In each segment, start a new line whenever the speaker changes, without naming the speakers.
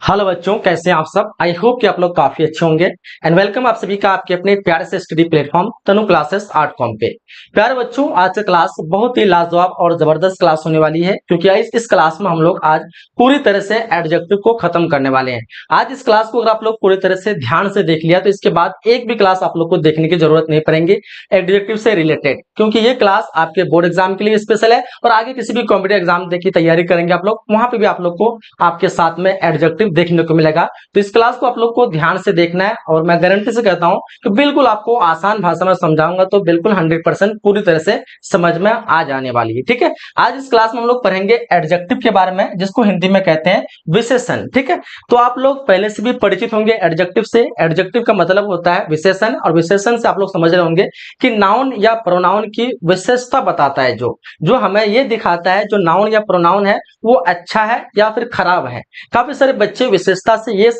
Hello बच्चों, कैसे हैं आप सब। आई होप कि आप लोग काफी अच्छे होंगे एंड वेलकम आप सभी का आपके अपने प्यारे से स्टडी प्लेटफॉर्म तनु क्लासेस आर्ट कॉम पे। प्यारे बच्चों, आज का क्लास बहुत ही लाजवाब और जबरदस्त क्लास होने वाली है, क्योंकि इस क्लास में हम लोग आज पूरी तरह से एडजेक्टिव को खत्म करने वाले हैं। आज इस क्लास को अगर आप लोग पूरी तरह से ध्यान से देख लिया तो इसके बाद एक भी क्लास आप लोग को देखने की जरूरत नहीं पड़ेगी एडजेक्टिव से रिलेटेड, क्योंकि ये क्लास आपके बोर्ड एग्जाम के लिए स्पेशल है और आगे किसी भी कॉम्पिटिटिव एग्जाम की तैयारी करेंगे आप लोग, वहां पे भी आप लोग को आपके साथ में एडजेक्टिव देखने को मिलेगा। तो इस क्लास को आप लोग को ध्यान से देखना है और मैं गारंटी से कहता हूं कि बिल्कुल आपको आसान भाषा में समझाऊंगा तो बिल्कुल 100% पूरी तरह से समझ में आ जाने वाली है। ठीक है, आज इस क्लास में हम लोग पढ़ेंगे एडजेक्टिव के बारे में, जिसको हिंदी में कहते हैं विशेषण। ठीक है, तो आप लोग पहले से भी परिचित होंगे एडजेक्टिव से। एडजेक्टिव का मतलब होता है विशेषण, और विशेषण से आप लोग समझ रहे होंगे कि नाउन या प्रोनाउन की विशेषता बताता है, जो जो हमें ये दिखाता है जो नाउन या प्रोनाउन है वो अच्छा है या फिर खराब है। काफी सारे बच्चे विशेषता से ये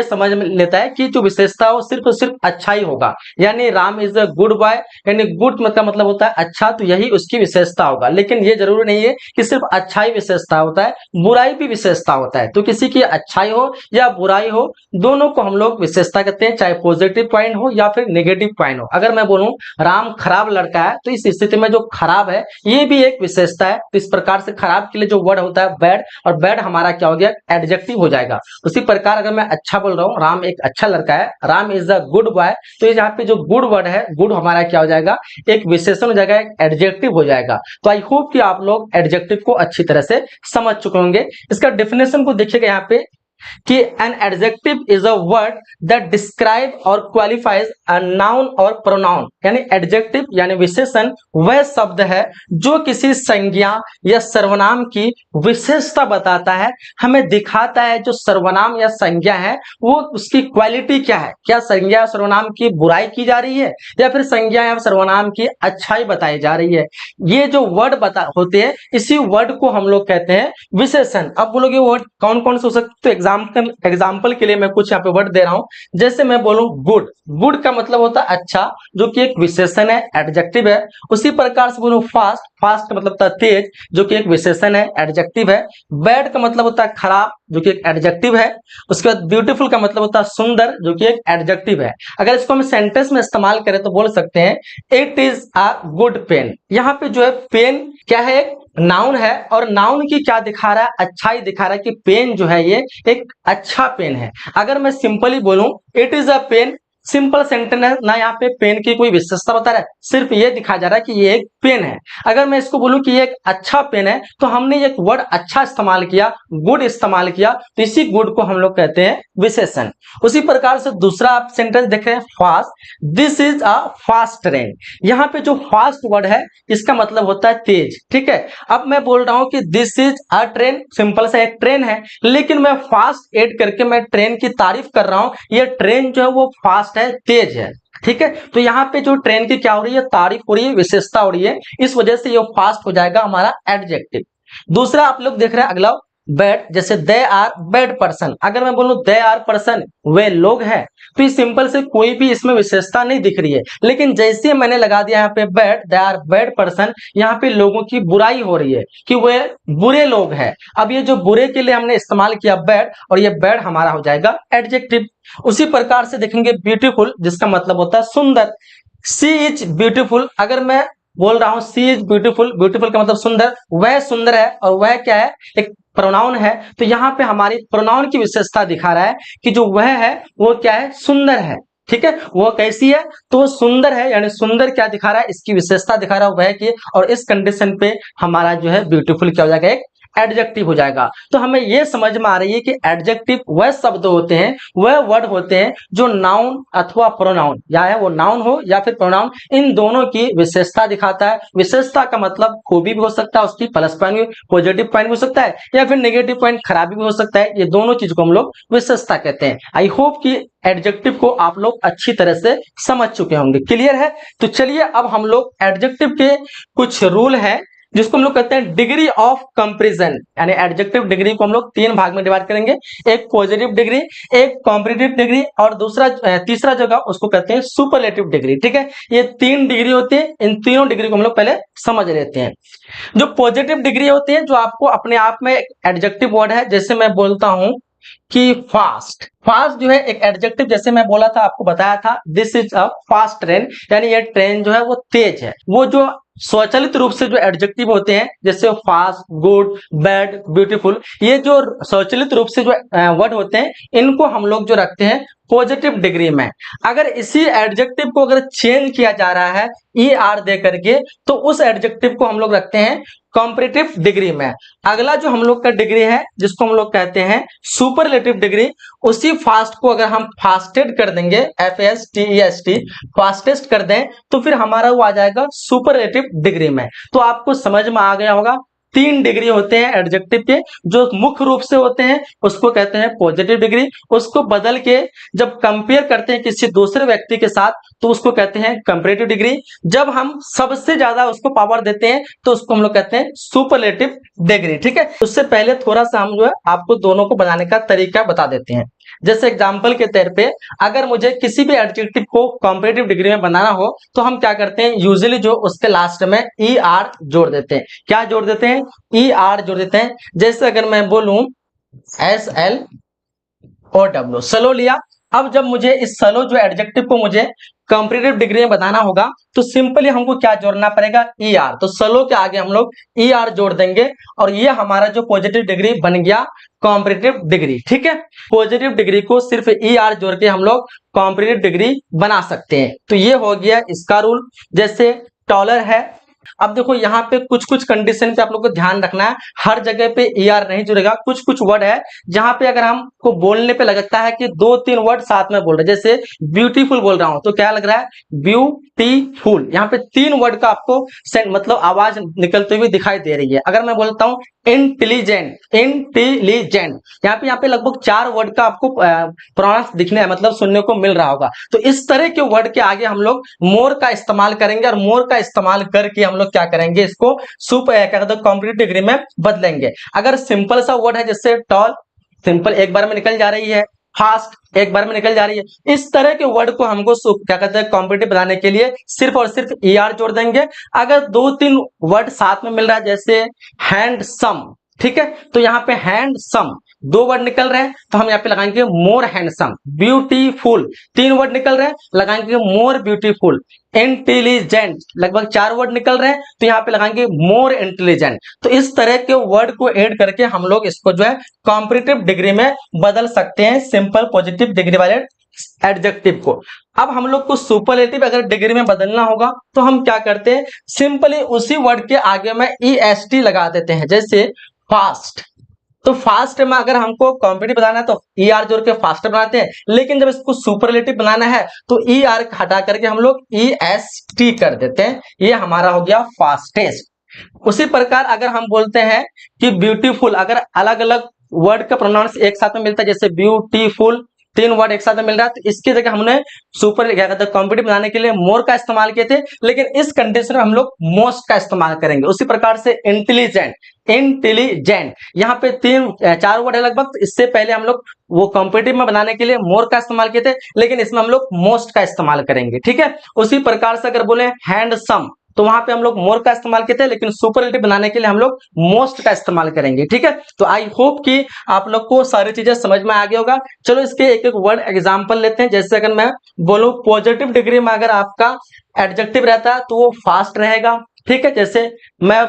समझ में लेता है कि जो विशेषता हो सिर्फ और सिर्फ अच्छा ही होगा, यानी Ram is a good boy, यानी गुड का मतलब होता है अच्छा, तो यही उसकी विशेषता होगा। लेकिन ये जरूरी नहीं है कि सिर्फ अच्छाई विशेषता होता है, बुराई भी विशेषता होता है। तो किसी की अच्छाई हो या बुराई हो, दोनों को हम लोग विशेषता कहते हैं, चाहे पॉजिटिव पॉइंट हो या फिर नेगेटिव पॉइंट हो। अगर मैं बोलूं राम खराब लड़का है, तो इस स्थिति में जो खराब है ये भी एक विशेषता है। तो इस प्रकार से खराब के लिए जो वर्ड होता है बैड, और बैड हमारा क्या हो गया, एडजेक्टिव हो जाएगा। उसी प्रकार अगर मैं अच्छा बोल रहा हूँ, राम एक अच्छा लड़का है, Ram is a good boy, तो ये यहाँ पे जो गुड वर्ड है, गुड हमारा क्या हो जाएगा, एक विशेषण हो जाएगा, एक एडजेक्टिव हो जाएगा। तो आई होप कि आप लोग एडजेक्टिव को अच्छी तरह से समझ चुके होंगे। इसका डेफिनेशन को देखिएगा यहाँ पे कि an adjective is a word that describe और क्वालिफाइज अ नाउन और प्रोनाउन, यानी एडजेक्टिव यानी विशेषण वह शब्द है जो किसी संज्ञा या सर्वनाम की विशेषता बताता है, हमें दिखाता है जो सर्वनाम या संज्ञा है वो उसकी क्वालिटी क्या है, क्या संज्ञा या सर्वनाम की बुराई की जा रही है या फिर संज्ञा या सर्वनाम की अच्छाई बताई जा रही है। ये जो वर्ड बता होते हैं, इसी वर्ड को हम लोग कहते हैं विशेषण। अब बोलोगे वर्ड कौन कौन से हो सकते, तो एग्जाम्पल के लिए मैं कुछ यहाँ पे वर्ड दे रहा हूं। जैसे मैं बोलूं गुड, गुड का मतलब होता है अच्छा, जो कि एक विशेषण है, एडजेक्टिव है। उसी प्रकार से बोलूं फास्ट, फास्ट का मतलब होता है तेज, जो कि एक विशेषण है, एडजेक्टिव है। बैड का मतलब होता है खराब, जो कि एक एडजेक्टिव है। उसके बाद ब्यूटीफुल का मतलब होता है सुंदर, जो कि एक एडजेक्टिव है। अगर इसको हम सेंटेंस में इस्तेमाल करें तो बोल सकते हैं it is a good pen. यहाँ पे जो है पेन क्या है, एक नाउन है, और नाउन की क्या दिखा रहा है, अच्छाई दिखा रहा है कि पेन जो है ये एक अच्छा पेन है। अगर मैं सिंपली बोलूं it is a pen, simple sentence है ना, यहाँ पे पेन की कोई विशेषता बता रहा है, सिर्फ ये दिखा जा रहा है कि ये एक पेन है। अगर मैं इसको बोलूं कि ये एक अच्छा पेन है, तो हमने एक वर्ड अच्छा इस्तेमाल किया, गुड इस्तेमाल किया, तो इसी गुड को हम लोग कहते हैं विशेषण। उसी प्रकार से दूसरा आप सेंटेंस देख रहे हैं fast, this is a fast train. यहाँ पे जो फास्ट वर्ड है इसका मतलब होता है तेज। ठीक है, अब मैं बोल रहा हूं कि this is a train, simple सा एक ट्रेन है, लेकिन मैं फास्ट ऐड करके मैं ट्रेन की तारीफ कर रहा हूं, ये ट्रेन जो है वो फास्ट है, तेज है। ठीक है, तो यहाँ पे जो ट्रेन की क्या हो रही है, तारीफ हो रही है, विशेषता हो रही है, इस वजह से ये फास्ट हो जाएगा हमारा एडजेक्टिव। दूसरा आप लोग देख रहे हैं अगला बैड, जैसे दे आर बैड पर्सन। अगर मैं बोलूं दे आर पर्सन, वे लोग हैं, तो ये सिंपल से कोई भी इसमें विशेषता नहीं दिख रही है। लेकिन जैसे मैंने लगा दिया यहाँ पे bad, they are bad person, यहाँ पे लोगों की बुराई हो रही है कि वे बुरे लोग हैं। अब ये जो बुरे के लिए हमने इस्तेमाल किया बैड, और ये बैड हमारा हो जाएगा एडजेक्टिव। उसी प्रकार से देखेंगे ब्यूटीफुल, जिसका मतलब होता है सुंदर, सी इज ब्यूटीफुल। अगर मैं बोल रहा हूं सी इज ब्यूटीफुल, ब्यूटीफुल का मतलब सुंदर, वह सुंदर है, और वह क्या है, एक प्रोनाउन है। तो यहाँ पे हमारी प्रोनाउन की विशेषता दिखा रहा है कि जो वह है वो क्या है, सुंदर है। ठीक है, वो कैसी है, तो वो सुंदर है, यानी सुंदर क्या दिखा रहा है, इसकी विशेषता दिखा रहा है वह की, और इस कंडीशन पे हमारा जो है ब्यूटीफुल क्या हो जाएगा, एक एडजेक्टिव हो जाएगा। तो हमें यह समझ में आ रही है कि एडजेक्टिव वह शब्द होते हैं, वह वर्ड होते हैं जो नाउन अथवा प्रोनाउन, या है वो नाउन हो या फिर प्रोनाउन, इन दोनों की विशेषता दिखाता है। विशेषता का मतलब खूबी भी हो सकता है, उसकी प्लस पॉइंट भी, पॉजिटिव पॉइंट भी हो सकता है, या फिर नेगेटिव पॉइंट खराबी भी हो सकता है। ये दोनों चीज को हम लोग विशेषता कहते हैं। आई होप कि एडजेक्टिव को आप लोग अच्छी तरह से समझ चुके होंगे। क्लियर है? तो चलिए अब हम लोग एडजेक्टिव के कुछ रूल हैं जिसको हम लोग कहते हैं डिग्री ऑफ कंपैरिजन, यानी एडजेक्टिव डिग्री को हम लोग तीन भाग में डिवाइड करेंगे, एक पॉजिटिव डिग्री, एक कॉम्पैरेटिव डिग्री, और दूसरा तीसरा जगह उसको कहते हैं सुपरलेटिव डिग्री। ठीक है, ये तीन डिग्री होती है, इन तीनों डिग्री को हम लोग पहले समझ लेते हैं। जो पॉजिटिव डिग्री होती है, जो आपको अपने आप में एडजेक्टिव वर्ड है, जैसे मैं बोलता हूं कि फास्ट, फास्ट जो है एक एडजेक्टिव, जैसे मैं बोला था आपको बताया था, this is a fast train, यानी ये ट्रेन जो है वो तेज है। वो जो स्वचालित रूप से जो एडजेक्टिव होते हैं जैसे फास्ट, गुड, बैड, ब्यूटीफुल, ये जो स्वचालित रूप से जो वर्ड होते हैं इनको हम लोग जो रखते हैं पॉजिटिव डिग्री में। अगर इसी एडजेक्टिव को अगर चेंज किया जा रहा है ई आर दे करके, तो उस एडजेक्टिव को हम लोग रखते हैं कॉम्परेटिव डिग्री में। अगला जो हम लोग का डिग्री है जिसको हम लोग कहते हैं सुपरलेटिव डिग्री, उसी फास्ट को अगर हम फास्टेड कर देंगे, FASTEST, फास्टेस्ट कर दें, तो फिर हमारा वो आ जाएगा सुपरलेटिव डिग्री में। तो आपको समझ में आ गया होगा, 3 डिग्री होते हैं एडजेक्टिव के, जो मुख्य रूप से होते हैं उसको कहते हैं पॉजिटिव डिग्री, उसको बदल के जब कंपेयर करते हैं किसी दूसरे व्यक्ति के साथ तो उसको कहते हैं कंपैरेटिव डिग्री, जब हम सबसे ज्यादा उसको पावर देते हैं तो उसको हम लोग कहते हैं सुपरलेटिव डिग्री। ठीक है, उससे पहले थोड़ा सा हम जो है आपको दोनों को बनाने का तरीका बता देते हैं। जैसे एग्जाम्पल के तौर पे अगर मुझे किसी भी एडजेक्टिव को कंपैरेटिव डिग्री में बनाना हो तो हम क्या करते हैं, यूजुअली जो उसके लास्ट में ई आर जोड़ देते हैं। क्या जोड़ देते हैं? ई आर जोड़ देते हैं। जैसे अगर मैं बोलूं SLOW, स्लो लिया। अब जब मुझे इस स्लो जो एडजेक्टिव को मुझे कंपैरेटिव डिग्री में बताना होगा तो सिंपली हमको क्या जोड़ना पड़ेगा? E R. तो स्लो के आगे हम लोग ई आर जोड़ देंगे और ये हमारा जो पॉजिटिव डिग्री बन गया कॉम्परेटिव डिग्री। ठीक है, पॉजिटिव डिग्री को सिर्फ ई आर जोड़ के हम लोग कॉम्परेटिव डिग्री बना सकते हैं। तो ये हो गया इसका रूल। जैसे टॉलर है, अब देखो यहाँ पे कुछ कुछ कंडीशन पे आप लोग को ध्यान रखना है, हर जगह पे ई आर नहीं जुड़ेगा। कुछ कुछ वर्ड है जहां पे अगर हमको बोलने पे लगता है कि 2-3 वर्ड साथ में बोल रहे, जैसे ब्यूटीफुल बोल रहा हूं तो क्या लग रहा है? ब्यूटीफुल। यहाँ पे 3 वर्ड का आपको मतलब आवाज निकलते हुए दिखाई दे रही है। अगर मैं बोलता हूँ इंटेलिजेंट, इंटेलिजेंट, यहाँ पे लगभग 4 वर्ड का आपको प्रोनाउंस दिखने मतलब सुनने को मिल रहा होगा। तो इस तरह के वर्ड के आगे हम लोग मोर का इस्तेमाल करेंगे और मोर का इस्तेमाल करके हम लोग क्या करेंगे, इसको क्या कहते हैं कॉम्परेटिव डिग्री में बदलेंगे। अगर सिंपल सा वर्ड है जैसे टॉल, सिंपल एक बार में निकल जा रही है, फास्ट एक बार में निकल जा रही है। इस तरह के वर्ड को हमको क्या कहते हैं कॉम्पिटिटिव बनाने के लिए सिर्फ और सिर्फ ई आर जोड़ देंगे। अगर 2-3 वर्ड साथ में मिल रहा है जैसे हैंडसम, ठीक है, तो यहाँ पे हैंडसम 2 वर्ड निकल रहे हैं तो हम यहाँ पे लगाएंगे मोर हैंडसम। ब्यूटीफुल 3 वर्ड निकल रहे हैं, लगाएंगे मोर ब्यूटीफुल। इंटेलिजेंट लगभग 4 वर्ड निकल रहे हैं तो यहाँ पे लगाएंगे मोर इंटेलिजेंट। तो इस तरह के वर्ड को ऐड करके हम लोग इसको जो है कॉम्परेटिव डिग्री में बदल सकते हैं, सिंपल पॉजिटिव डिग्री वाले एडजेक्टिव को। अब हम लोग को सुपरलेटिव अगर डिग्री में बदलना होगा तो हम क्या करते हैं, सिंपली उसी वर्ड के आगे में EST लगा देते हैं। जैसे फास्ट, तो फास्ट में अगर हमको कॉम्पिटिटिव बनाना है तो ई आर जोड़ के फास्ट बनाते हैं, लेकिन जब इसको सुपरलेटिव बनाना है तो ई आर हटा करके हम लोग EST कर देते हैं। ये हमारा हो गया फास्टेस्ट। उसी प्रकार अगर हम बोलते हैं कि ब्यूटीफुल, अगर अलग अलग वर्ड का प्रोनाउंस एक साथ में मिलता है जैसे ब्यूटीफुल 3 वर्ड एक साथ में मिल रहा है तो इसकी जगह हमने सुपर क्या कहते हैं कॉम्पिटिटिव बनाने के लिए मोर का इस्तेमाल किए थे, लेकिन इस कंडीशन में हम लोग मोस्ट का इस्तेमाल करेंगे। उसी प्रकार से इंटेलिजेंट, इंटेलिजेंट यहाँ पे 3-4 वर्ड है लगभग, तो इससे पहले हम लोग वो कॉम्पिटिटिव में बनाने के लिए मोर का इस्तेमाल किए थे, लेकिन इसमें हम लोग मोस्ट का इस्तेमाल करेंगे। ठीक है, उसी प्रकार से अगर बोले हैंडसम तो वहां पे हम लोग मोर का इस्तेमाल किए थे, लेकिन सुपरलेटिव बनाने के लिए हम लोग मोस्ट का इस्तेमाल करेंगे। ठीक है, तो आई होप कि आप लोग को सारी चीजें समझ में आ गया होगा। चलो इसके एक एक वर्ड एग्जांपल लेते हैं। जैसे अगर मैं बोलूं पॉजिटिव डिग्री में अगर आपका एडजेक्टिव रहता है तो वो फास्ट रहेगा। ठीक है, जैसे मैं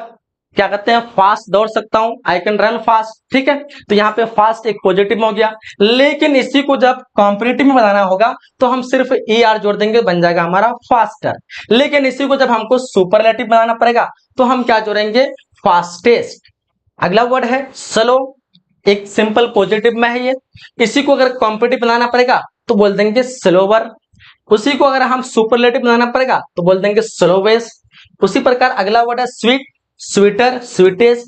क्या कहते हैं फास्ट दौड़ सकता हूं, आई कैन रन फास्ट। ठीक है, तो यहाँ पे फास्ट एक पॉजिटिव में हो गया, लेकिन इसी को जब कॉम्पिटिटिव में बनाना होगा तो हम सिर्फ ई आर जोड़ देंगे, बन जाएगा हमारा फास्टर। लेकिन इसी को जब हमको सुपरलेटिव बनाना पड़ेगा तो हम क्या जोड़ेंगे, फास्टेस्ट। अगला वर्ड है स्लो, एक सिंपल पॉजिटिव में है ये। इसी को अगर कॉम्पिटिटिव बनाना पड़ेगा तो बोल देंगे स्लोवर। उसी को अगर हम सुपरलेटिव बनाना पड़ेगा तो बोल देंगे स्लोवेस्ट। उसी प्रकार अगला वर्ड है sweet, sweeter, sweetest,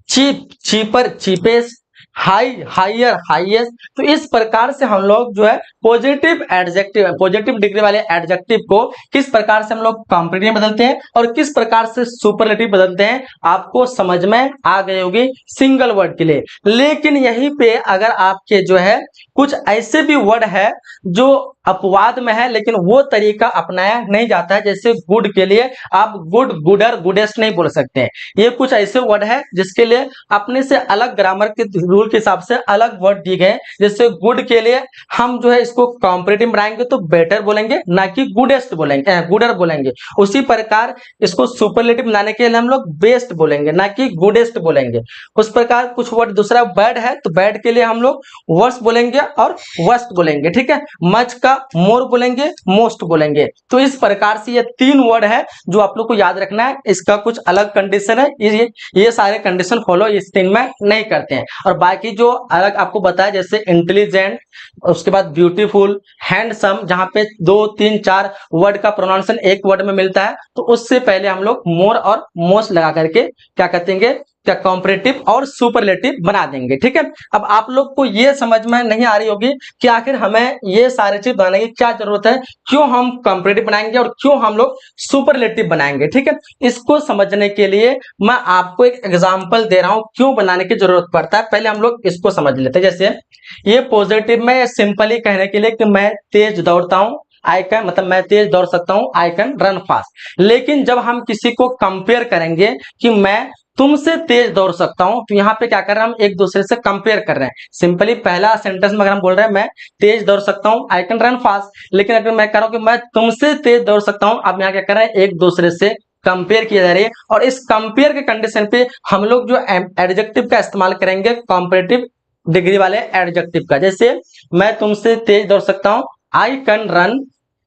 cheap, cheaper, cheapest, high, higher, highest. तो इस प्रकार से हम लोग जो है पॉजिटिव एडजेक्टिव, पॉजिटिव डिग्री वाले एडजेक्टिव को किस प्रकार से हम लोग कॉम्पिटिटिव में बदलते हैं और किस प्रकार से सुपरलेटिव बदलते हैं आपको समझ में आ गई होगी सिंगल वर्ड के लिए। लेकिन यहीं पे अगर आपके जो है कुछ ऐसे भी वर्ड है जो अपवाद में है, लेकिन वो तरीका अपनाया नहीं जाता है। जैसे गुड के लिए आप गुड, गुडर, गुडेस्ट नहीं बोल सकते हैं। ये कुछ ऐसे वर्ड है जिसके लिए अपने से अलग ग्रामर के रूल के हिसाब से अलग वर्ड दिए गए। जैसे गुड के लिए हम जो है इसको कॉम्परेटिव बनाएंगे तो बेटर बोलेंगे, ना कि गुडेस्ट बोलेंगे, गुडर बोलेंगे। उसी प्रकार इसको सुपरलेटिव बनाने के लिए हम लोग बेस्ट बोलेंगे, ना कि गुडेस्ट बोलेंगे। उस प्रकार कुछ वर्ड, दूसरा बैड है तो बैड के लिए हम लोग वर्स बोलेंगे और वर्स्ट बोलेंगे, ठीक है। मच का मोर बोलेंगे, मोस्ट बोलेंगे। तो इस प्रकार से ये 3 वर्ड है जो आप लोग को याद रखना है। इसका कुछ अलग कंडीशन है, ये सारे कंडीशन फॉलो इस 3 में नहीं करते हैं। और बाकी जो अलग आपको बताया, जैसे इंटेलिजेंट, उसके बाद ब्यूटीफुल, हैंडसम, जहां पे 2 3 4 वर्ड का प्रोनाउंसिएशन एक वर्ड में मिलता है, तो उससे पहले हम लोग मोर और मोस्ट लगा करके क्या करेंगे, क्या कॉम्परेटिव और सुपरलेटिव बना देंगे, ठीक है। अब आप लोग को ये समझ में नहीं आ रही होगी कि आखिर हमें ये सारी चीज बनाने की क्या जरूरत है, क्यों हम कॉम्परेटिव बनाएंगे और क्यों हम लोग सुपरलेटिव बनाएंगे, ठीक है। इसको समझने के लिए मैं आपको एक एग्जांपल दे रहा हूं क्यों बनाने की जरूरत पड़ता है। पहले हम लोग इसको समझ लेते हैं। जैसे ये पॉजिटिव में सिंपली कहने के लिए कि मैं तेज दौड़ता हूं, आई कैन, मतलब मैं तेज दौड़ सकता हूं, आई कैन रन फास्ट। लेकिन जब हम किसी को कंपेयर करेंगे कि मैं तुमसे तेज दौड़ सकता हूं, तो यहाँ पे क्या कर रहे हैं, हम एक दूसरे से कंपेयर कर रहे हैं। सिंपली पहला सेंटेंस में अगर हम बोल रहे हैं मैं तेज दौड़ सकता हूं, आई कैन रन फास्ट, लेकिन अगर मैं कह रहा हूं कि मैं तुमसे तेज दौड़ सकता हूं, अब यहाँ क्या कर रहे हैं, एक दूसरे से कंपेयर किया जा रही है। और इस कंपेयर के कंडीशन पे हम लोग जो एडजेक्टिव का इस्तेमाल करेंगे, कॉम्परेटिव डिग्री वाले एडजेक्टिव का। जैसे मैं तुमसे तेज दौड़ सकता हूं, आई कैन रन,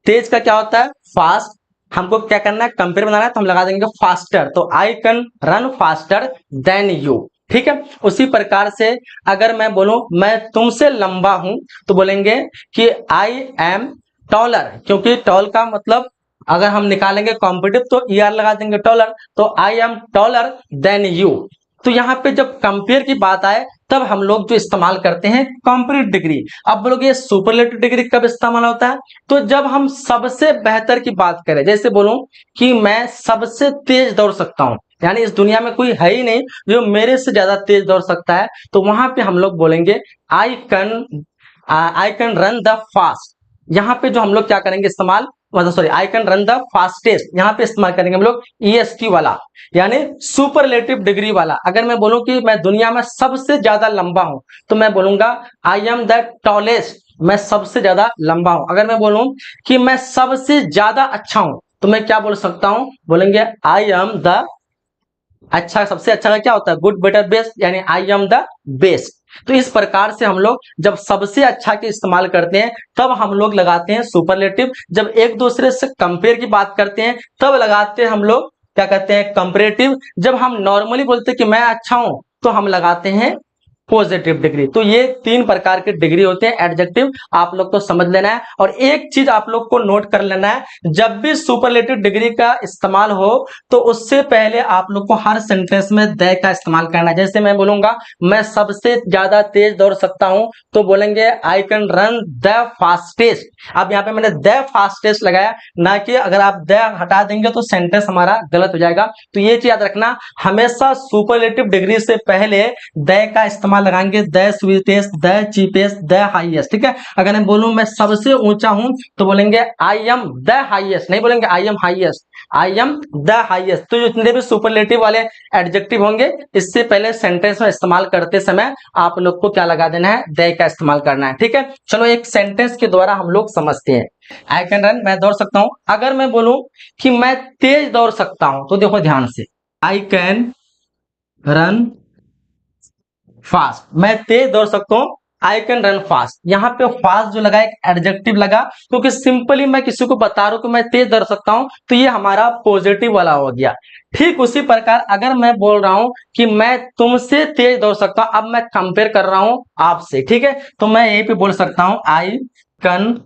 तेज का क्या होता है, फास्ट। हमको क्या करना है, कंपेयर बनाना है, तो हम लगा देंगे फास्टर, तो आई can run faster than you, ठीक है। उसी प्रकार से अगर मैं बोलूं मैं तुमसे लंबा हूं, तो बोलेंगे कि आई एम टॉलर, क्योंकि टॉल का मतलब अगर हम निकालेंगे कॉम्पिटिव तो ईआर लगा देंगे टॉलर, तो I am taller than you. तो यहाँ पे जब कंपेयर की बात आए तब हम लोग जो इस्तेमाल करते हैं कंपैरेटिव डिग्री। अब बोलोगे सुपरलेटिव डिग्री कब इस्तेमाल होता है, तो जब हम सबसे बेहतर की बात करें। जैसे बोलूं कि मैं सबसे तेज दौड़ सकता हूं, यानी इस दुनिया में कोई है ही नहीं जो मेरे से ज्यादा तेज दौड़ सकता है, तो वहां पे हम लोग बोलेंगे आई कैन रन द फास्ट। यहाँ पे जो हम लोग क्या करेंगे इस्तेमाल, मतलब sorry, I can run the fastest, यहाँ पे इस्तेमाल करेंगे हम लोग ईएसटी वाला, यानी सुपरलेटिव डिग्री वाला। अगर मैं बोलूं कि मैं दुनिया में सबसे ज्यादा लंबा हूं, तो मैं बोलूंगा आई एम द टॉलेस्ट, मैं सबसे ज्यादा लंबा हूं। अगर मैं बोलूं कि मैं सबसे ज्यादा अच्छा हूं, तो मैं क्या बोल सकता हूं, बोलेंगे आई एम द, अच्छा, सबसे अच्छा का क्या होता है, गुड, बेटर, बेस्ट, यानी आई एम द बेस्ट। तो इस प्रकार से हम लोग जब सबसे अच्छा के इस्तेमाल करते हैं तब हम लोग लगाते हैं सुपरलेटिव। जब एक दूसरे से कंपेयर की बात करते हैं तब लगाते हैं हम लोग क्या कहते हैं, कंपैरेटिव। जब हम नॉर्मली बोलते हैं कि मैं अच्छा हूं, तो हम लगाते हैं पॉजिटिव डिग्री। तो ये 3 प्रकार के डिग्री होते हैं एडजेक्टिव, आप लोग को समझ लेना है। और एक चीज आप लोग को नोट कर लेना है, जब भी सुपरलेटिव डिग्री का इस्तेमाल हो तो उससे पहले आप लोग को हर सेंटेंस में द का इस्तेमाल करना है। जैसे मैं बोलूंगा मैं सबसे ज्यादा तेज दौड़ सकता हूं, तो बोलेंगे आई कैन रन द फास्टेस्ट। अब यहाँ पे मैंने द फास्टेस्ट लगाया, ना कि अगर आप द हटा देंगे तो सेंटेंस हमारा गलत हो जाएगा। तो ये चीज याद रखना, हमेशा सुपरलेटिव डिग्री से पहले द का इस्तेमाल लगाएंगे, the sweetest, the cheapest, the highest, ठीक है। अगर मैं बोलूं मैं सबसे ऊंचा हूं, तो बोलेंगे आई एम द हाईएस्ट, नहीं बोलेंगे I am highest, I am the highest. तो जितने भी सुपरलेटिव वाले एडजेक्टिव होंगे, इससे पहले सेंटेंस में इस्तेमाल करते समय आप लोग को क्या लगा देना है, द का इस्तेमाल करना है, ठीक है। चलो एक सेंटेंस के द्वारा हम लोग समझते हैं। आई कैन रन, मैं दौड़ सकता हूं। अगर मैं बोलूं कि मैं तेज दौड़ सकता हूं, तो देखो ध्यान से, आई कैन रन फास्ट, मैं तेज दौड़ सकता हूं, आई कैन रन फास्ट। यहाँ पे फास्ट जो लगा एक एडजेक्टिव लगा, क्योंकि सिंपली मैं किसी को बता रहा हूं कि मैं तेज दौड़ सकता हूं, तो ये हमारा पॉजिटिव वाला हो गया। ठीक उसी प्रकार अगर मैं बोल रहा हूं कि मैं तुमसे तेज दौड़ सकता हूं, अब मैं कंपेयर कर रहा हूं आपसे, ठीक है, तो मैं यहीं पे बोल सकता हूं आई कैन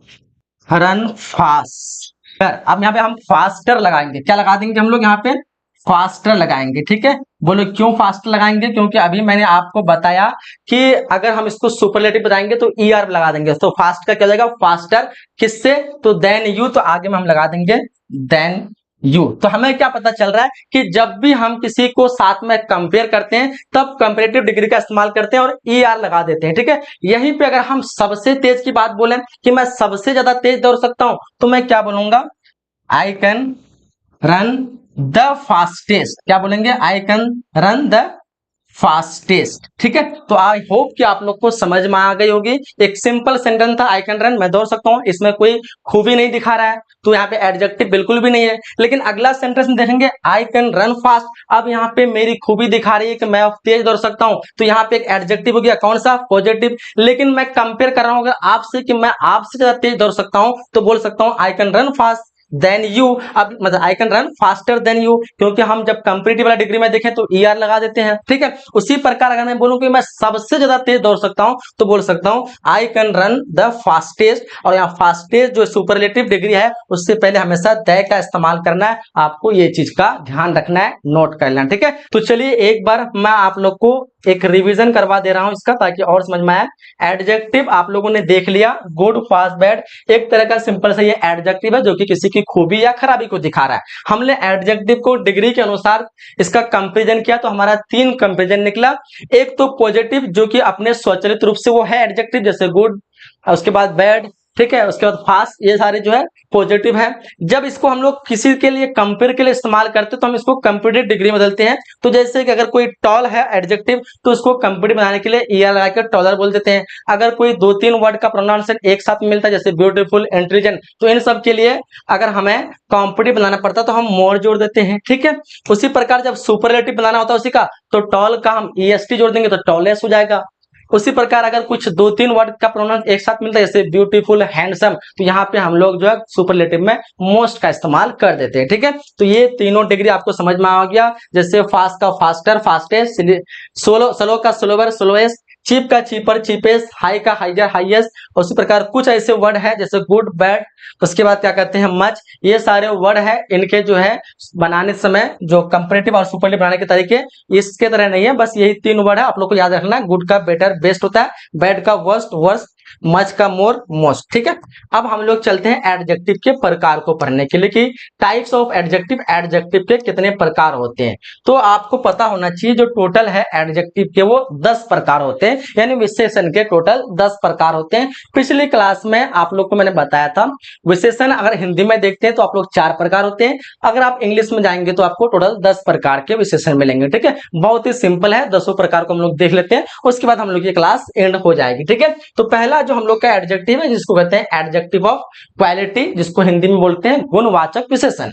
रन फास्ट। अब यहाँ पे हम फास्टर लगाएंगे, क्या लगा देंगे हम लोग यहाँ पे, फास्टर लगाएंगे, ठीक है। बोलो क्यों फास्टर लगाएंगे, क्योंकि अभी मैंने आपको बताया कि अगर हम इसको सुपरलेटिव बताएंगे तो ईआर लगा देंगे, तो फास्ट का क्या हो जाएगा, फास्टर। किससे, तो देन यू, तो आगे में हम लगा देंगे देन यू। तो हमें क्या पता चल रहा है कि जब भी हम किसी को साथ में कंपेयर करते हैं तब कंपेरेटिव डिग्री का इस्तेमाल करते हैं और ई आर लगा देते हैं, ठीक है। यहीं पे अगर हम सबसे तेज की बात बोलें कि मैं सबसे ज्यादा तेज दौड़ सकता हूं, तो मैं क्या बोलूंगा, आई कैन रन द फास्टेस्ट। क्या बोलेंगे, आई कैन रन द फास्टेस्ट, ठीक है। तो आई होप कि आप लोग को समझ में आ गई होगी। एक सिंपल सेंटेंस था, आई कैन रन, मैं दौड़ सकता हूं, इसमें कोई खूबी नहीं दिखा रहा है, तो यहाँ पे एडजेक्टिव बिल्कुल भी नहीं है। लेकिन अगला सेंटेंस में देखेंगे, आई कैन रन फास्ट, अब यहाँ पे मेरी खूबी दिखा रही है कि मैं तेज दौड़ सकता हूं, तो यहाँ पे एक एडजेक्टिव हो गया, कौन सा, पॉजिटिव। लेकिन मैं कंपेयर कर रहा हूं अगर आपसे कि मैं आपसे ज्यादा तेज दौड़ सकता हूं, तो बोल सकता हूं I can run fast than you. अब मतलब I can run faster than you, क्योंकि हम जब कंपेरेटिव वाला डिग्री में देखें तो ई आर लगा देते हैं, ठीक है। उसी प्रकार अगर मैं बोलूं कि मैं सबसे ज्यादा तेज दौड़ सकता हूं, तो बोल सकता हूं I can run the fastest. और यहाँ फास्टेस्ट जो सुपरलेटिव डिग्री है, उससे पहले हमेशा द का इस्तेमाल करना है, आपको ये चीज का ध्यान रखना है, नोट कर लेना, ठीक है। तो चलिए एक बार मैं आप लोग को एक रिवीजन करवा दे रहा हूं इसका, ताकि और समझ में आए। एडजेक्टिव आप लोगों ने देख लिया, गुड, फास्ट, बैड, एक तरह का सिंपल सा ये एडजेक्टिव है जो कि किसी की खूबी या खराबी को दिखा रहा है। हमने एडजेक्टिव को डिग्री के अनुसार इसका कंपेरिजन किया, तो हमारा 3 कंपेरिजन निकला। एक तो पॉजिटिव जो कि अपने स्वचालित रूप से वो है एडजेक्टिव, जैसे गुड, उसके बाद बैड, ठीक है, उसके बाद फास्ट, ये सारे जो है पॉजिटिव है। जब इसको हम लोग किसी के लिए कंपेयर के लिए इस्तेमाल करते हैं तो हम इसको कंपेरेटिव डिग्री में बदलते हैं। तो जैसे कि अगर कोई टॉल है एडजेक्टिव, तो उसको कंपेरेटिव बनाने के लिए ईआर लगाकर टॉलर बोल देते हैं। अगर कोई 2-3 वर्ड का प्रोनाउंसिएशन एक साथ मिलता है, जैसे ब्यूटीफुल, इंटेलिजेंट, तो इन सब के लिए अगर हमें कॉम्पिटिटिव बनाना पड़ता है तो हम मोर जोड़ देते हैं, ठीक है। उसी प्रकार जब सुपरलेटिव बनाना होता है उसी का, तो टॉल का हम ईएसटी जोड़ देंगे तो टॉलेस हो जाएगा। उसी प्रकार अगर कुछ 2-3 वर्ड का प्रोनाउंस एक साथ मिलता है, जैसे ब्यूटीफुल, हैंडसम, तो यहाँ पे हम लोग जो है सुपरलेटिव में मोस्ट का इस्तेमाल कर देते हैं, ठीक है। तो ये तीनों डिग्री आपको समझ में आ गया। जैसे फास्ट का फास्टर, फास्टेस्ट, स्लो का स्लोवर, स्लोएस्ट, चीप का चीपर, चीपेस्ट, हाई का हाइयर, हाईएस्ट। उसी प्रकार कुछ ऐसे वर्ड है जैसे गुड, बैड, उसके बाद क्या कहते हैं, मच, ये सारे वर्ड है, इनके जो है बनाने समय जो कंपैरेटिव और सुपरलेटिव बनाने के तरीके इसके तरह नहीं है, बस यही 3 वर्ड है, आप लोग को याद रखना है। गुड का बेटर, बेस्ट होता है, बैड का वर्स्ट, वर्स्ट, मच का मोर, मोस्ट, ठीक है। अब हम लोग चलते हैं एडजेक्टिव के प्रकार को पढ़ने के लिए कि टाइप्स ऑफ एडजेक्टिव, एडजेक्टिव के कितने प्रकार होते हैं। तो आपको पता होना चाहिए जो टोटल है एडजेक्टिव के वो 10 प्रकार होते हैं, यानी विशेषण के टोटल 10 प्रकार होते हैं। पिछली क्लास में आप लोग को मैंने बताया था, विशेषण अगर हिंदी में देखते हैं तो आप लोग 4 प्रकार होते हैं, अगर आप इंग्लिश में जाएंगे तो आपको टोटल 10 प्रकार के विशेषण मिलेंगे, ठीक है। बहुत ही सिंपल है, 10 प्रकार को हम लोग देख लेते हैं, उसके बाद हम लोग की क्लास एंड हो जाएगी, ठीक है। तो पहला जो हम लोग का एडजेक्टिव है जिसको कहते हैं एडजेक्टिव ऑफ क्वालिटी, जिसको हिंदी में बोलते हैं गुणवाचक विशेषण।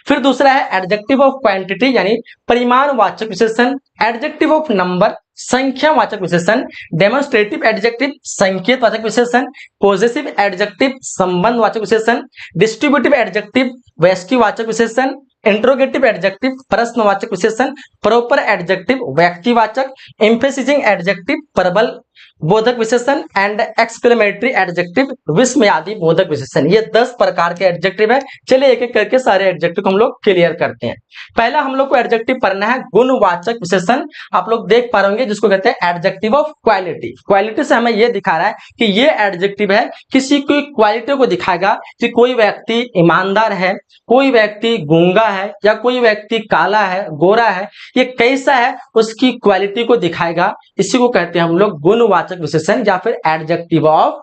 फिर दूसरा है एडजेक्टिव ऑफ क्वांटिटी यानी परिमाणवाचक विशेषण, एडजेक्टिव ऑफ नंबर संख्यावाचक विशेषण, डेमोन्स्ट्रेटिव एडजेक्टिव संकेतवाचक विशेषण, पॉजेसिव एडजेक्टिव संबंधवाचक विशेषण, डिस्ट्रीब्यूटिव एडजेक्टिव वैशिष्ट्यवाचक विशेषण, इंट्रोगेटिव एडजेक्टिव प्रश्नवाचक विशेषण, प्रॉपर एडजेक्टिव व्यक्तिवाचक, एम्फेसिजिंग एडजेक्टिव प्रबल बोधक विशेषण एंड एक्सक्लेमेटरी एडजेक्टिव विस्मयादि बोधक विशेषण। ये 10 प्रकार के एडजेक्टिव है। चलिए एक एक करके सारे एडजेक्टिव को हम लोग क्लियर करते हैं। पहला हम लोग को एडजेक्टिव पढ़ना है गुणवाचक विशेषण। आप लोग देख पा रहे होंगे जिसको कहते हैं एडजेक्टिव ऑफ क्वालिटी। क्वालिटी से हमें यह दिखा रहा है कि ये एडजेक्टिव है किसी की क्वालिटी को दिखाएगा कि कोई व्यक्ति ईमानदार है, कोई व्यक्ति गूंगा है, या कोई व्यक्ति काला है, गोरा है, ये कैसा है उसकी क्वालिटी को दिखाएगा। इसी को कहते हैं हम लोग गुणवाचक विशेषण या फिर एडजेक्टिव ऑफ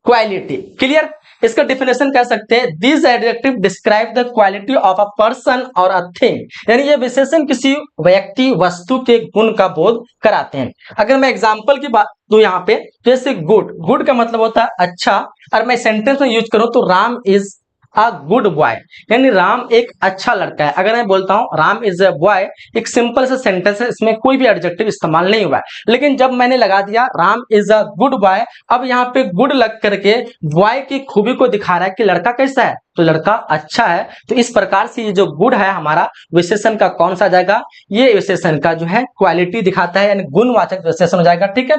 क्वालिटी। क्लियर? इसका डिफिनेशन कह सकते हैं this adjective describe the quality of a person और अ थिंग, यानी ये विशेषण किसी व्यक्ति वस्तु के गुण का बोध कराते हैं। अगर मैं एग्जांपल की बात दूं यहाँ पे, जैसे गुड, गुड का मतलब होता है अच्छा, और मैं सेंटेंस में यूज करूं तो Ram is a good boy, यानी राम एक अच्छा लड़का है। अगर मैं बोलता हूं राम इज अ बॉय, एक सिंपल सा सेंटेंस है, इसमें कोई भी एडजेक्टिव इस्तेमाल नहीं हुआ है। लेकिन जब मैंने लगा दिया Ram is a good boy, अब यहाँ पे गुड लग करके बॉय की खूबी को दिखा रहा है कि लड़का कैसा है, तो लड़का अच्छा है। तो इस प्रकार से ये जो गुड है हमारा विशेषण का कौन सा जाएगा, ये विशेषण का जो है क्वालिटी दिखाता है, यानी गुणवाचक विशेषण हो जाएगा, ठीक है।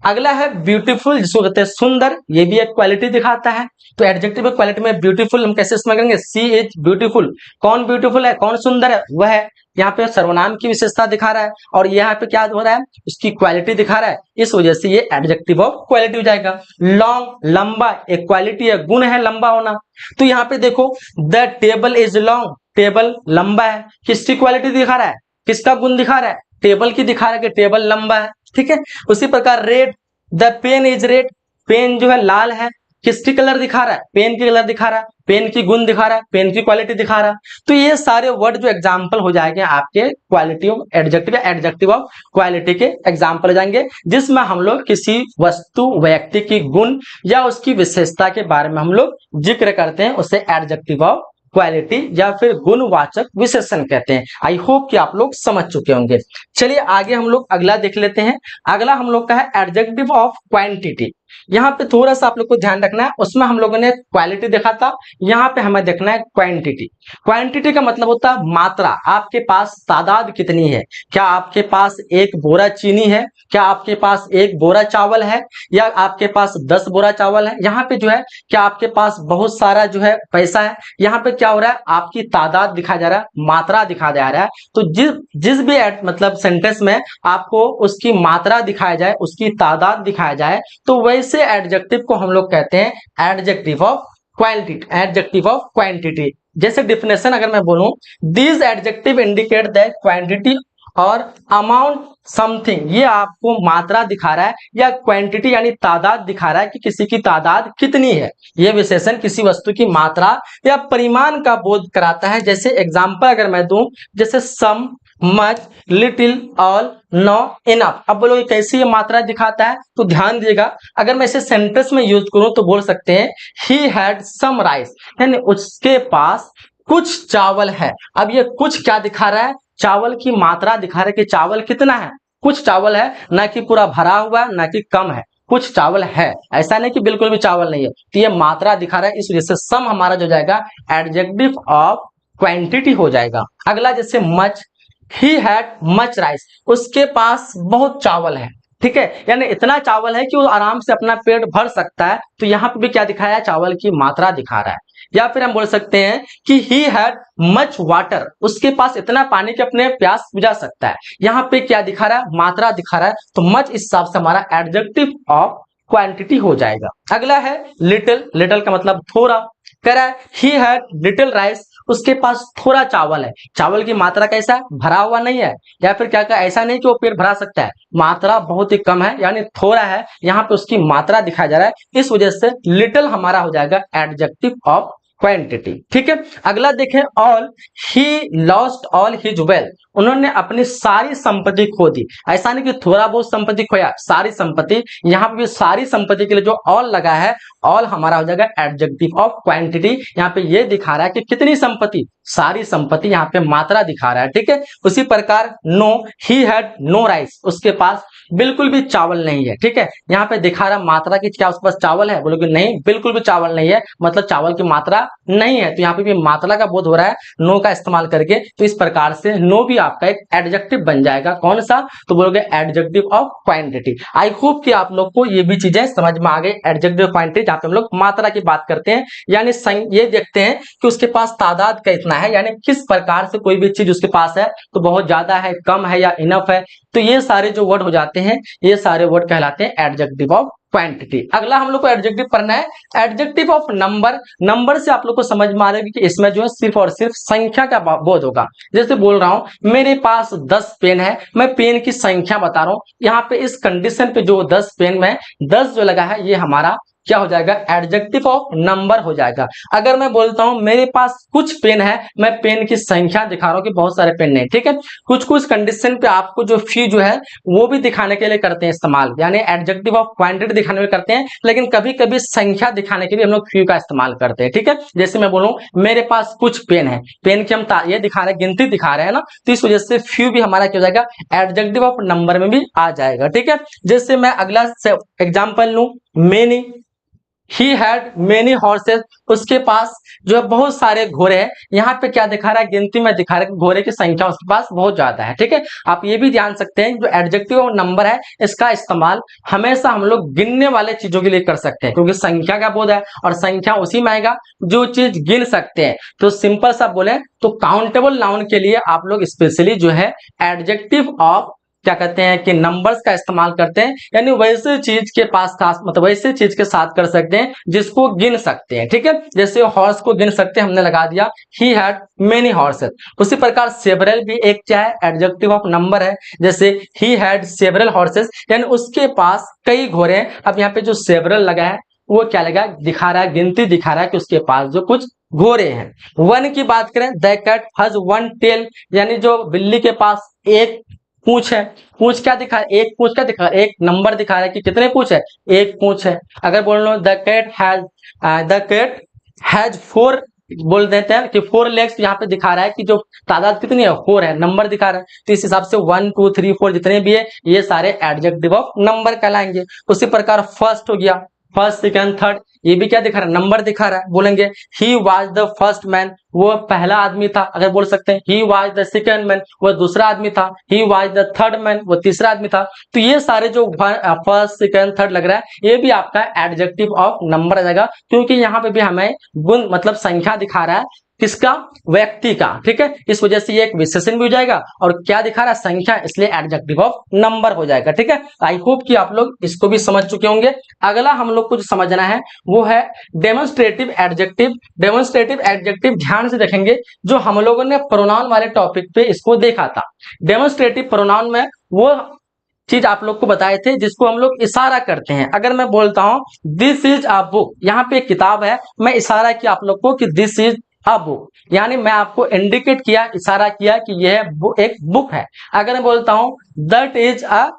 अगला है ब्यूटीफुल, जिसको कहते हैं सुंदर, ये भी एक क्वालिटी दिखाता है। तो एडजेक्टिव क्वालिटी में ब्यूटीफुल हम कैसे समझेंगे, सी इज ब्यूटीफुल, कौन ब्यूटीफुल है, कौन सुंदर है, वह है। यहाँ पे सर्वनाम की विशेषता दिखा रहा है और यहाँ पे क्या हो रहा है, उसकी क्वालिटी दिखा रहा है, इस वजह से ये एडजेक्टिव ऑफ क्वालिटी हो जाएगा। लॉन्ग, लंबा, एक क्वालिटी है, गुण है लंबा होना। तो यहाँ पे देखो the table is long, table लंबा है, किसकी क्वालिटी दिखा रहा है, किसका गुण दिखा रहा है, टेबल की दिखा रहा है कि टेबल लंबा है। ठीक है, उसी प्रकार red, the pen is red, pen जो है लाल है, किसकी कलर दिखा रहा है, पेन की कलर दिखा रहा है, पेन की गुण दिखा रहा है, पेन की क्वालिटी दिखा रहा है। तो ये सारे वर्ड जो एग्जाम्पल हो जाएंगे आपके quality of adjective, adjective of quality के एग्जाम्पल हो जाएंगे, जिसमें हम लोग किसी वस्तु, व्यक्ति की गुण या उसकी विशेषता के बारे में हम लोग जिक्र करते हैं, उसे एडजेक्टिव ऑफ क्वालिटी या फिर गुणवाचक विशेषण कहते हैं। आई होप कि आप लोग समझ चुके होंगे। चलिए आगे हम लोग अगला देख लेते हैं। अगला हम लोग का है एडजेक्टिव ऑफ क्वांटिटी। यहाँ पे थोड़ा सा आप लोग को ध्यान रखना है, उसमें हम लोगों ने क्वालिटी देखा था, यहाँ पे हमें देखना है क्वांटिटी। क्वांटिटी का मतलब होता है मात्रा, आपके पास तादाद कितनी है, क्या आपके पास एक बोरा चीनी है, क्या आपके पास एक बोरा चावल है, या आपके पास 10 बोरा चावल है। यहाँ पे जो है क्या आपके पास बहुत सारा जो है पैसा है, यहाँ पे क्या हो रहा है, आपकी तादाद दिखा जा रहा है, मात्रा दिखा जा रहा है। तो जिस भी मतलब सेंटेंस में आपको उसकी मात्रा दिखाया जाए, उसकी तादाद दिखाया जाए, तो वैसे एडजेक्टिव को हम लोग कहते हैं adjective of quantity, adjective of quantity. जैसे डिफिनेशन अगर मैं बोलूं, this adjective indicate the quantity और अमाउंट समथिंग, ये आपको मात्रा दिखा रहा है, या क्वांटिटी यानी तादाद दिखा रहा है कि किसी की तादाद कितनी है। ये विशेषण किसी वस्तु की मात्रा या परिमाण का बोध कराता है। जैसे एग्जांपल अगर मैं दूं, जैसे some, much, little, all, no, enough. अब बोलो कैसी ये मात्रा दिखाता है, तो ध्यान दिएगा, अगर मैं इसे सेंटेंस में यूज करूं तो बोल सकते हैं ही हैड सम राइस, यानी उसके पास कुछ चावल है। अब ये कुछ क्या दिखा रहा है, चावल की मात्रा दिखा रहा है कि चावल कितना है, कुछ चावल है, ना कि पूरा भरा हुआ, ना कि कम है, कुछ चावल है, ऐसा नहीं कि बिल्कुल भी चावल नहीं है। तो ये मात्रा दिखा रहा है, इस वजह से सम हमारा जो जाएगा एडजेक्टिव ऑफ क्वांटिटी हो जाएगा। अगला जैसे much, he had much rice, उसके पास बहुत चावल है। ठीक है, यानी इतना चावल है कि वो आराम से अपना पेट भर सकता है। तो यहाँ पे भी क्या दिखाया है, चावल की मात्रा दिखा रहा है। या फिर हम बोल सकते हैं कि ही हैड मच वाटर, उसके पास इतना पानी कि अपने प्यास बुझा सकता है। यहाँ पे क्या दिखा रहा है, मात्रा दिखा रहा है। तो मच इस हिसाब से हमारा एडजेक्टिव ऑफ क्वांटिटी हो जाएगा। अगला है लिटिल, लिटिल का मतलब थोड़ा। कह रहा है ही हैड लिटिल राइस, उसके पास थोड़ा चावल है। चावल की मात्रा कैसा है, भरा हुआ नहीं है, या फिर क्या ऐसा नहीं कि वो पेट भरा सकता है, मात्रा बहुत ही कम है, यानी थोड़ा है। यहाँ पे उसकी मात्रा दिखाया जा रहा है, इस वजह से लिटिल हमारा हो जाएगा एडजेक्टिव ऑफ क्वांटिटी। ठीक है, अगला देखें all, he lost all his wealth, उन्होंने अपनी सारी संपत्ति खो दी। ऐसा नहीं कि थोड़ा बहुत संपत्ति खोया, सारी संपत्ति। यहाँ पे भी सारी संपत्ति के लिए जो ऑल लगा है, ऑल हमारा हो जाएगा एडजेक्टिव ऑफ क्वांटिटी। यहाँ पे ये दिखा रहा है कि कितनी संपत्ति, सारी संपत्ति, यहाँ पे मात्रा दिखा रहा है। ठीक है, उसी प्रकार no, he had no rice, उसके पास बिल्कुल भी चावल नहीं है। ठीक है, यहाँ पे दिखा रहा है मात्रा की, क्या उसके पास चावल है, बोलोगे नहीं, बिल्कुल भी चावल नहीं है, मतलब चावल की मात्रा नहीं है। तो यहाँ पे भी मात्रा का बोध हो रहा है नो का इस्तेमाल करके। तो इस प्रकार से नो भी आपका एक एडजेक्टिव बन जाएगा। कौन सा, तो बोलोगे adjective of quantity. I hope कि आप लोग को ये भी चीजें समझ में आ गई। एडजेक्टिव क्वांटिटी जहाँ पे हम लोग मात्रा की बात करते हैं, यानी ये देखते हैं कि उसके पास तादाद कितना है, यानी किस प्रकार से कोई भी चीज उसके पास है, तो बहुत ज्यादा है, कम है, या इनफ है। तो ये सारे जो वर्ड हो जाते हैं, ये सारे वर्ड कहलाते हैं एडजेक्टिव ऑफ क्वांटिटी। अगला हम लोग को एडजेक्टिव पढ़ना है एडजेक्टिव ऑफ नंबर। नंबर से आप लोग को समझ में आ रहा है कि इसमें जो है सिर्फ और सिर्फ संख्या का बोध होगा। जैसे बोल रहा हूं मेरे पास 10 पेन है, मैं पेन की संख्या बता रहा हूं। यहाँ पे इस कंडीशन पे जो 10 पेन में 10 जो लगा है, ये हमारा क्या हो जाएगा, एडजेक्टिव ऑफ नंबर हो जाएगा। अगर मैं बोलता हूं मेरे पास कुछ पेन है, मैं पेन की संख्या दिखा रहा हूं कि बहुत सारे पेन नहीं। ठीक है, कुछ कुछ कंडीशन पे आपको जो फ्यू जो है वो भी दिखाने के लिए करते हैं इस्तेमाल, यानी एडजेक्टिव ऑफ क्वांटिटी दिखाने में करते हैं, लेकिन कभी कभी संख्या दिखाने के लिए हम लोग फ्यू का इस्तेमाल करते हैं। ठीक है, जैसे मैं बोलूं मेरे पास कुछ पेन है, पेन की हम ये दिखा रहे हैं, गिनती दिखा रहे हैं ना, तो इस वजह से फ्यू भी हमारा क्या हो जाएगा, एडजेक्टिव ऑफ नंबर में भी आ जाएगा। ठीक है, जैसे मैं अगला एग्जाम्पल लूं many, he had many horses, उसके पास जो है बहुत सारे घोड़े हैं। यहाँ पे क्या दिखा रहा है, गिनती में दिखा रहा है कि घोड़े की संख्या उसके पास बहुत ज्यादा है। ठीक है, आप ये भी ध्यान सकते हैं जो एडजेक्टिव और नंबर है इसका इस्तेमाल हमेशा हम लोग गिनने वाले चीजों के लिए कर सकते हैं, क्योंकि संख्या का बोध है और संख्या उसी में आएगा जो चीज गिन सकते हैं। तो सिंपल सा बोले तो काउंटेबल नाउन के लिए आप लोग स्पेशली जो है एडजेक्टिव ऑफ क्या कहते हैं कि नंबर्स का इस्तेमाल करते हैं, यानी वैसे चीज के पास खास मतलब वैसे चीज के साथ कर सकते हैं जिसको गिन सकते हैं। ठीक है, जैसे हॉर्स को गिन सकते हैं, हमने लगा दिया ही हैड मेनी हॉर्सेस। उसी प्रकार सेवरल भी एक क्या है, एडजेक्टिव ऑफ नंबर है। जैसे ही हैड सेवरल हॉर्सेस, यानी उसके पास कई घोड़े हैं। अब यहाँ पे जो सेवरल लगा है वो क्या लगा, दिखा रहा है, गिनती दिखा रहा है कि उसके पास जो कुछ घोड़े हैं। वन की बात करें, the cat has one tail, यानी जो बिल्ली के पास एक पूंछ है। पूंछ क्या दिखा है, एक पूंछ क्या दिखा है, एक नंबर दिखा रहा है कि कितने पूंछ है, एक पूंछ है। अगर बोल लो द कैट हैज फोर, बोल देते हैं कि 4 लेग्स, यहाँ पे दिखा रहा है कि जो तादाद कितनी है, 4 है, नंबर दिखा रहा है। तो इस हिसाब से 1 2 3 4 जितने भी है ये सारे एडजेक्टिव ऑफ नंबर कहलाएंगे। उसी प्रकार फर्स्ट हो गया, फर्स्ट सेकंड थर्ड, ये भी क्या दिखा रहा है, नंबर दिखा रहा है। बोलेंगे he was the first man, वो पहला आदमी था। अगर बोल सकते हैं he was the second man, वो दूसरा आदमी था। He was the third man, वो तीसरा आदमी था। तो ये सारे जो फर्स्ट सेकंड थर्ड लग रहा है ये भी आपका एडजेक्टिव ऑफ नंबर आ जाएगा, क्योंकि यहाँ पे भी हमें गुण मतलब संख्या दिखा रहा है, किसका, व्यक्ति का। ठीक है, इस वजह से ये एक विशेषण भी हो जाएगा और क्या दिखा रहा है, संख्या, इसलिए एडजेक्टिव ऑफ नंबर हो जाएगा। ठीक है, आई होप कि आप लोग इसको भी समझ चुके होंगे। अगला हम लोग को जो समझना है वो है डेमोन्स्ट्रेटिव एडजेक्टिव। डेमोन्स्ट्रेटिव एडजेक्टिव ध्यान से देखेंगे, जो हम लोगों ने प्रोनाउन वाले टॉपिक पे इसको देखा था। डेमोन्स्ट्रेटिव प्रोनाउन में वो चीज आप लोग को बताए थे जिसको हम लोग इशारा करते हैं। अगर मैं बोलता हूं दिस इज अ बुक, यहाँ पे एक किताब है, मैं इशारा किया आप लोग को कि दिस इज अ बुक, यानी मैं आपको इंडिकेट किया, इशारा किया कि यह एक बुक है। अगर मैं बोलता हूं दैट इज अ,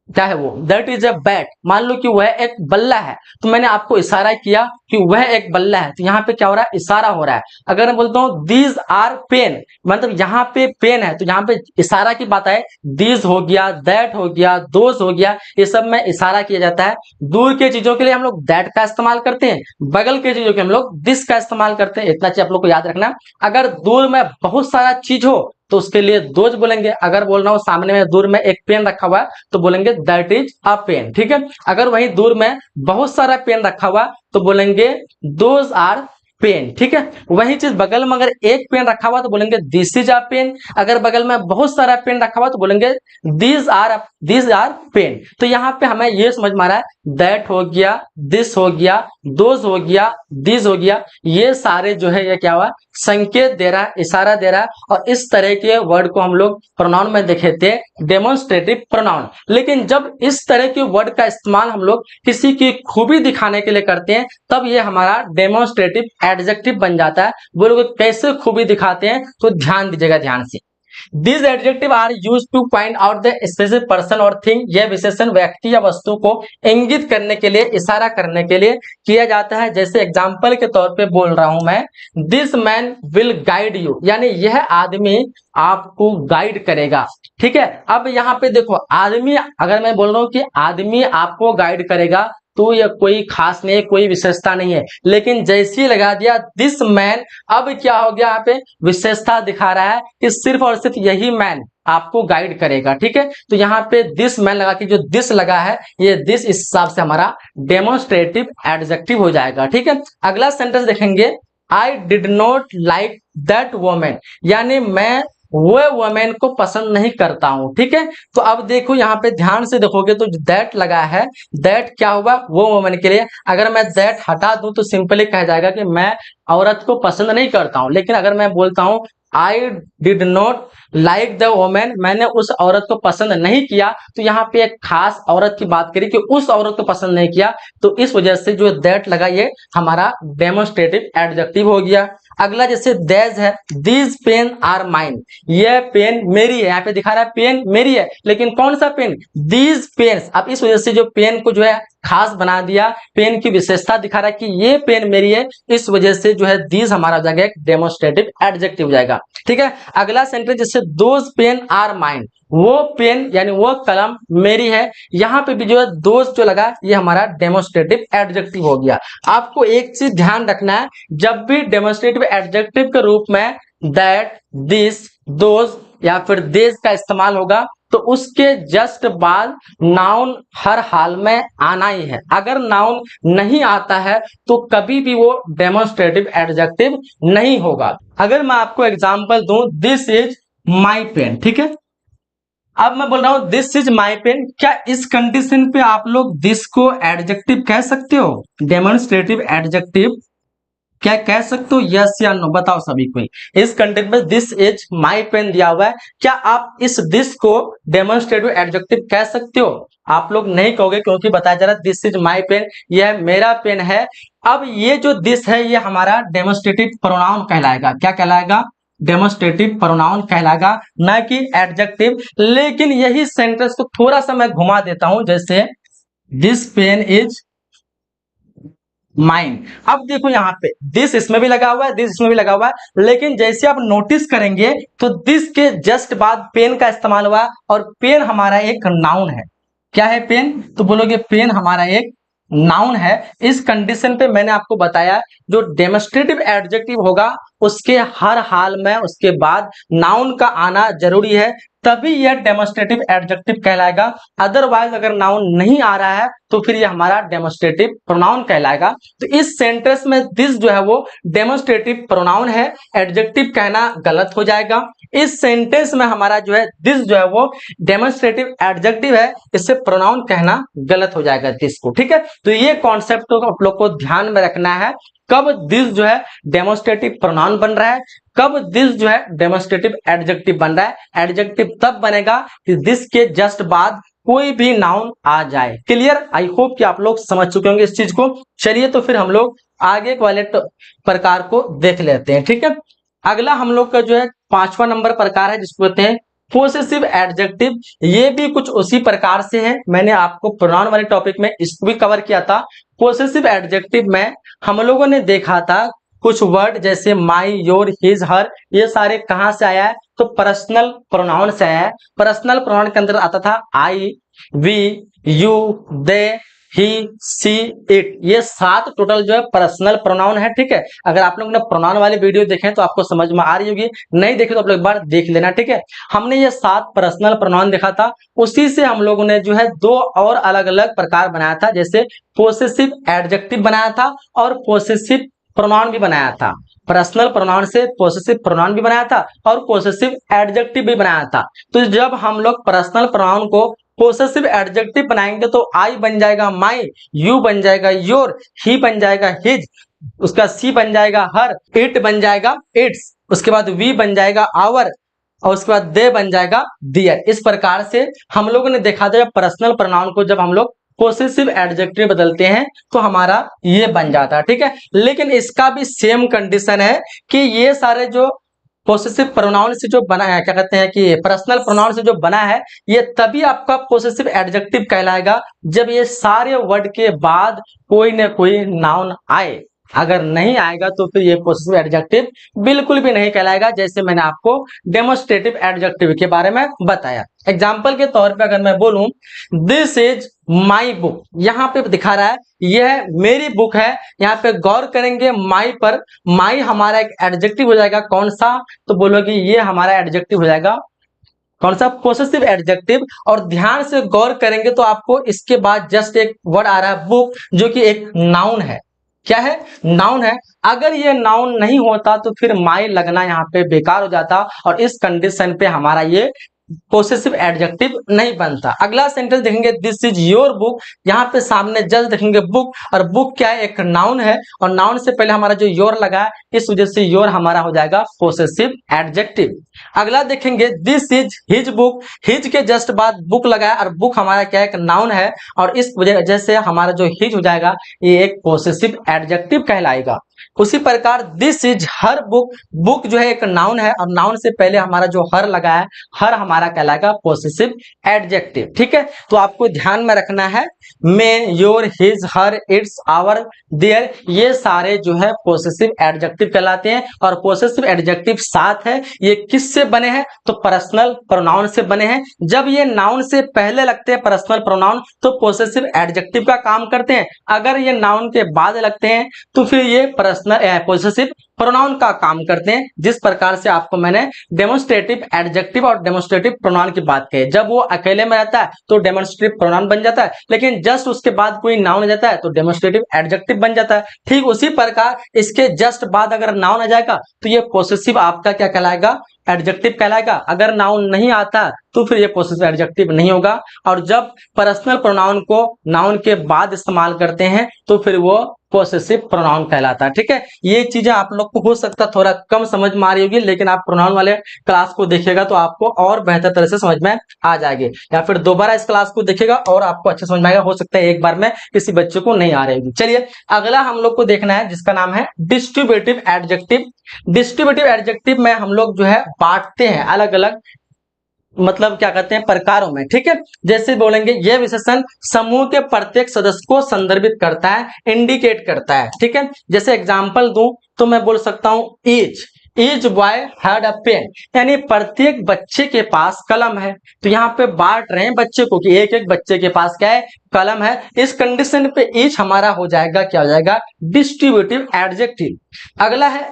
क्या है वो, दैट इज अ बैट, मान लो कि वह एक बल्ला है, तो मैंने आपको इशारा किया कि वह एक बल्ला है, तो यहाँ पे क्या हो रहा है, इशारा हो रहा है। अगर मैं बोलता हूँ दीज आर पेन, मतलब यहाँ पे पेन है, तो यहाँ पे इशारा की बात है, दीज हो गया, दैट हो गया, दोज हो गया, ये सब में इशारा किया जाता है। दूर के चीजों के लिए हम लोग दैट का इस्तेमाल करते हैं, बगल के चीजों के हम लोग दिस का इस्तेमाल करते हैं। इतना चीज आप लोग को याद रखना। अगर दूर में बहुत सारा चीज हो तो उसके लिए दोज बोलेंगे। अगर बोल रहा हूं सामने में दूर में एक पेन रखा हुआ है तो बोलेंगे दैट इज अ पेन। ठीक है, अगर वहीं दूर में बहुत सारा पेन रखा हुआ तो बोलेंगे दोज आर पेन। ठीक है, वही चीज बगल में अगर एक पेन रखा हुआ तो बोलेंगे दिस इज अ पेन। अगर बगल में बहुत सारा पेन रखा हुआ तो बोलेंगे दीज आर पेन। तो यहाँ पे हमें ये समझ में आ रहा है दैट हो गया, दिस हो गया, दोज हो गया, दिस हो गया, ये सारे जो है ये क्या हुआ, संकेत दे रहा है, इशारा दे रहा है। और इस तरह के वर्ड को हम लोग प्रोनाउन में देखे थे डेमोन्स्ट्रेटिव प्रोनाउन। लेकिन जब इस तरह के वर्ड का इस्तेमाल हम लोग किसी की खूबी दिखाने के लिए करते हैं तब ये हमारा डेमोन्स्ट्रेटिव एडजेक्टिव बन जाता है। वो लोग कैसे खूबी दिखाते हैं तो ध्यान दीजिएगा ध्यान से। These adjectives are used to point out the specific person or thing। यह विशेषण व्यक्ति या वस्तु को इंगित करने के लिए, इशारा करने के लिए किया जाता है। जैसे एग्जाम्पल के तौर पे बोल रहा हूं मैं, this man will guide you, यानी यह आदमी आपको गाइड करेगा। ठीक है, अब यहाँ पे देखो आदमी, अगर मैं बोल रहा हूं कि आदमी आपको गाइड करेगा तो यह कोई खास नहीं है, कोई विशेषता नहीं है। लेकिन जैसे ही लगा दिया दिस मैन, अब क्या हो गया, यहाँ पे विशेषता दिखा रहा है कि सिर्फ और सिर्फ यही मैन आपको गाइड करेगा। ठीक है, तो यहाँ पे दिस मैन लगा के जो दिस लगा है ये दिस इस हिसाब से हमारा डेमोन्स्ट्रेटिव एडजेक्टिव हो जाएगा। ठीक है, अगला सेंटेंस देखेंगे, I did not like that women, यानी मैं वो वुमेन को पसंद नहीं करता हूं। ठीक है, तो अब देखो यहाँ पे ध्यान से देखोगे तो दैट लगा है, दैट क्या हुआ, वो वुमेन के लिए। अगर मैं दैट हटा दूं तो सिंपली कह जाएगा कि मैं औरत को पसंद नहीं करता हूं। लेकिन अगर मैं बोलता हूं I did not like the women, मैंने उस औरत को पसंद नहीं किया, तो यहाँ पे एक खास औरत की बात करी कि उस औरत को पसंद नहीं किया, तो इस वजह से जो दैट लगा ये हमारा डेमोन्स्ट्रेटिव एडजेक्टिव हो गया। अगला जैसे देज है, दीज पेन आर माइन, यह पेन मेरी है। यहाँ पे दिखा रहा है पेन मेरी है, लेकिन कौन सा पेन, दीज पेन्स। अब इस वजह से जो पेन को जो है खास बना दिया, पेन की विशेषता दिखा रहा है कि ये पेन मेरी है, इस वजह से जो है दीज हमारा हो जाएगा एक डेमोन्स्ट्रेटिव एडजेक्टिव हो जाएगा। ठीक है, अगला सेंटेंस जैसे दोज पेन आर माइन, वो पेन यानी वो कलम मेरी है। यहाँ पे भी जो है दोज जो लगा ये हमारा डेमोस्ट्रेटिव एडजेक्टिव हो गया। आपको एक चीज ध्यान रखना है, जब भी डेमोस्ट्रेटिव एडजेक्टिव के रूप में दैट, दिस, दोज या फिर देज का इस्तेमाल होगा तो उसके जस्ट बाद नाउन हर हाल में आना ही है। अगर नाउन नहीं आता है तो कभी भी वो डेमोस्ट्रेटिव एडजेक्टिव नहीं होगा। अगर मैं आपको एग्जांपल दूं, दिस इज माई पेन, ठीक है, अब मैं बोल रहा हूं दिस इज माई पेन, क्या इस कंडीशन पे आप लोग दिस को एडजेक्टिव कह सकते हो? डेमोन्स्ट्रेटिव एडजेक्टिव क्या कह सकते हो? यस या नो बताओ सभी कोई। इस कंटेंट में दिस इज माई पेन दिया हुआ है, क्या आप इस दिस को डेमोन्स्ट्रेटिव एडजेक्टिव कह सकते हो? आप लोग नहीं कहोगे क्योंकि बताया जा रहा है दिस इज माई पेन, यह मेरा पेन है। अब ये जो दिस है ये हमारा डेमोन्स्ट्रेटिव प्रोनाउन कहलाएगा। क्या कहलाएगा? डेमोन्स्ट्रेटिव प्रोनाउन कहलाएगा, ना कि एडजेक्टिव। लेकिन यही सेंटेंस को थोड़ा सा मैं घुमा देता हूं, जैसे दिस पेन इज माइन। अब देखो यहाँ पे दिस इसमें भी लगा हुआ है, दिस इसमें भी लगा हुआ है, लेकिन जैसे आप नोटिस करेंगे तो दिस के जस्ट बाद पेन का इस्तेमाल हुआ और पेन हमारा एक नाउन है। क्या है पेन? तो बोलोगे पेन हमारा एक नाउन है। इस कंडीशन पे मैंने आपको बताया जो डेमोस्ट्रेटिव एडजेक्टिव होगा उसके हर हाल में उसके बाद नाउन का आना जरूरी है, तभी यह डेमोस्ट्रेटिव एडजेक्टिव कहलाएगा। अदरवाइज अगर नाउन नहीं आ रहा है तो फिर यह हमारा डेमोस्ट्रेटिव प्रोनाउन कहलाएगा। तो इस सेंटेंस में दिस जो है वो डेमोस्ट्रेटिव प्रोनाउन है, एडजेक्टिव कहना गलत हो जाएगा। इस सेंटेंस में हमारा जो है दिस जो है वो डेमोस्ट्रेटिव एडजेक्टिव है, इससे प्रोनाउन कहना गलत हो जाएगा दिस को, ठीक है। तो ये कॉन्सेप्ट को आप लोग को ध्यान में रखना है, कब दिस जो है डेमोस्ट्रेटिव प्रोनाउन बन रहा है, कब दिस जो है डेमोस्ट्रेटिव एडजेक्टिव बन रहा है। एडजेक्टिव तब बनेगा कि दिस के जस्ट बाद कोई भी नाउन आ जाए। क्लियर? आई होप कि आप लोग समझ चुके होंगे इस चीज को। चलिए तो फिर हम लोग आगे वाले प्रकार को देख लेते हैं, ठीक है। अगला हम लोग का जो है 5वां नंबर प्रकार है जिसको कहते हैं पोसेसिव एडजेक्टिव। ये भी कुछ उसी प्रकार से है, मैंने आपको प्रोनाउन वाले टॉपिक में इसको भी कवर किया था। पोसेसिव एडजेक्टिव में हम लोगों ने देखा था कुछ वर्ड जैसे माई, योर, हिज, हर, ये सारे कहां से आया है? तो पर्सनल प्रोनाउन से आया है। पर्सनल प्रोनाउन के अंदर आता था I, we, you, they, he, she, it, ये 7 टोटल जो है पर्सनल प्रोनाउन है, ठीक है। अगर आप लोगों ने प्रोनाउन वाली वीडियो देखे तो आपको समझ में आ रही होगी, नहीं देखे तो आप लोग एक बार देख लेना, ठीक है। हमने ये 7 पर्सनल प्रोनाउन देखा था, उसी से हम लोगों ने जो है 2 और अलग अलग प्रकार बनाया था, जैसे पोसेसिव एडजेक्टिव बनाया था और पोसेसिव प्रोनाउन भी बनाया था। पर्सनल प्रोनाउन से पोसेसिव प्रोनाउन भी बनाया था और पोसेसिव एडजेक्टिव भी बनाया था। तो जब हम लोग पर्सनल प्रोनाउन को पोसेसिव एडजेक्टिव बनाएंगे तो आई बन जाएगा माई, यू बन जाएगा योर, ही बन जाएगा हिज, उसका सी बन जाएगा हर, इट बन जाएगा इट्स, उसके बाद वी बन जाएगा आवर और उसके बाद दे बन जाएगा दियर। इस प्रकार से हम लोगों ने देखा था पर्सनल प्रोनाउन को जब हम लोग पोसेसिव एडजेक्टिव बदलते हैं तो हमारा ये बन जाता है, ठीक है। लेकिन इसका भी सेम कंडीशन है कि ये सारे जो पोसेसिव प्रोनाउन से जो बना है, क्या कहते हैं कि पर्सनल प्रोनाउन से जो बना है, ये तभी आपका पोसेसिव एडजेक्टिव कहलाएगा जब ये सारे वर्ड के बाद कोई ना कोई नाउन आए। अगर नहीं आएगा तो फिर ये पोसेसिव एडजेक्टिव बिल्कुल भी नहीं कहलाएगा, जैसे मैंने आपको डेमोस्ट्रेटिव एडजेक्टिव के बारे में बताया। एग्जाम्पल के तौर पे अगर मैं बोलूं दिस इज माई बुक, यहाँ पे दिखा रहा है यह मेरी बुक है। यहाँ पे गौर करेंगे माई पर, माई हमारा एक एडजेक्टिव हो जाएगा, कौन सा? तो बोलोगे ये हमारा एडजेक्टिव हो जाएगा, कौन सा? Possessive adjective. और ध्यान से गौर करेंगे तो आपको इसके बाद जस्ट एक वर्ड आ रहा है बुक, जो कि एक नाउन है। क्या है? नाउन है। अगर ये नाउन नहीं होता तो फिर माई लगना यहाँ पे बेकार हो जाता और इस कंडीशन पे हमारा ये पोसेसिव एडजेक्टिव नहीं बनता। अगला सेंटेंस देखेंगे दिस इज योर बुक, यहाँ पे सामने जस्ट देखेंगे बुक, और बुक क्या है? एक नाउन है और नाउन से पहले हमारा जो योर लगा है, इस वजह से योर हमारा हो जाएगा पोसेसिव एडजेक्टिव। अगला देखेंगे this is his book, his के जस्ट बाद बुक लगा है और बुक हमारा क्या है? एक नाउन है और इस वजह से हमारा जो हिज हो जाएगा ये एक पोसेसिव एडजेक्टिव कहलाएगा। उसी प्रकार this is her book, book जो है एक नाउन है और नाउन से पहले हमारा जो हर लगा है, हर हमारा कहलाएगा पॉसेसिव एडजेक्टिव। ठीक है, तो आपको ध्यान में रखना है my, your, his, her, its, our, their, ये सारे जो है पॉसेसिव एडजेक्टिव कहलाते हैं। और पॉसेसिव एडजेक्टिव 7 है, ये किससे बने हैं? तो पर्सनल प्रोनाउन से बने हैं। जब ये नाउन से पहले लगते हैं पर्सनल प्रोनाउन तो पॉसेसिव एडजेक्टिव का काम करते हैं। अगर ये नाउन के बाद लगते हैं तो फिर ये पर्सनल पॉसेसिव प्रोनाउन का काम करते हैं। जिस प्रकार से आपको मैंने डेमोन्स्ट्रेटिव एडजेक्टिव और डेमोन्स्ट्रेटिव प्रोनाउन की बात कही, जब वो अकेले में रहता है तो डेमोन्स्ट्रेटिव प्रोनाउन बन जाता है, लेकिन जस्ट उसके बाद कोई नाउन आ जाता है तो डेमोन्स्ट्रेटिव एडजेक्टिव बन जाता है। ठीक उसी प्रकार इसके जस्ट बाद अगर नाउन आ जाएगा तो ये पॉसेसिव आपका क्या कहलाएगा? एडजेक्टिव कहलाएगा। अगर नाउन नहीं आता तो फिर ये पॉसेसिव एडजेक्टिव नहीं होगा। और जब पर्सनल प्रोनाउन को नाउन के बाद इस्तेमाल करते हैं तो फिर वो पॉसेसिव प्रोनाउन कहलाता है। ठीक है, ये चीजें आप लोग को हो सकता है थोड़ा कम समझ में आ रही होगी, लेकिन आप प्रोनाउन वाले क्लास को देखिएगा तो आपको और बेहतर तरह से समझ में आ जाएगी, या फिर दोबारा इस क्लास को देखिएगा और आपको अच्छा समझ में आएगा। हो सकता है एक बार में किसी बच्चे को नहीं आ रही होगी। चलिए अगला हम लोग को देखना है जिसका नाम है डिस्ट्रीब्यूटिव एडजेक्टिव। डिस्ट्रीब्यूटिव एडजेक्टिव में हम लोग जो है बांटते हैं अलग अलग, मतलब क्या कहते हैं, प्रकारों में। ठीक है, जैसे बोलेंगे यह विशेषण समूह के प्रत्येक सदस्य को संदर्भित करता है, इंडिकेट करता है। ठीक है, जैसे एग्जांपल दूं तो मैं बोल सकता हूं each boy had a pen, यानी प्रत्येक बच्चे के पास कलम है। तो यहाँ पे बांट रहे हैं बच्चे को कि एक एक बच्चे के पास क्या है? कलम है। इस कंडीशन पे ईच हमारा हो जाएगा, क्या हो जाएगा? Distributive adjective. अगला है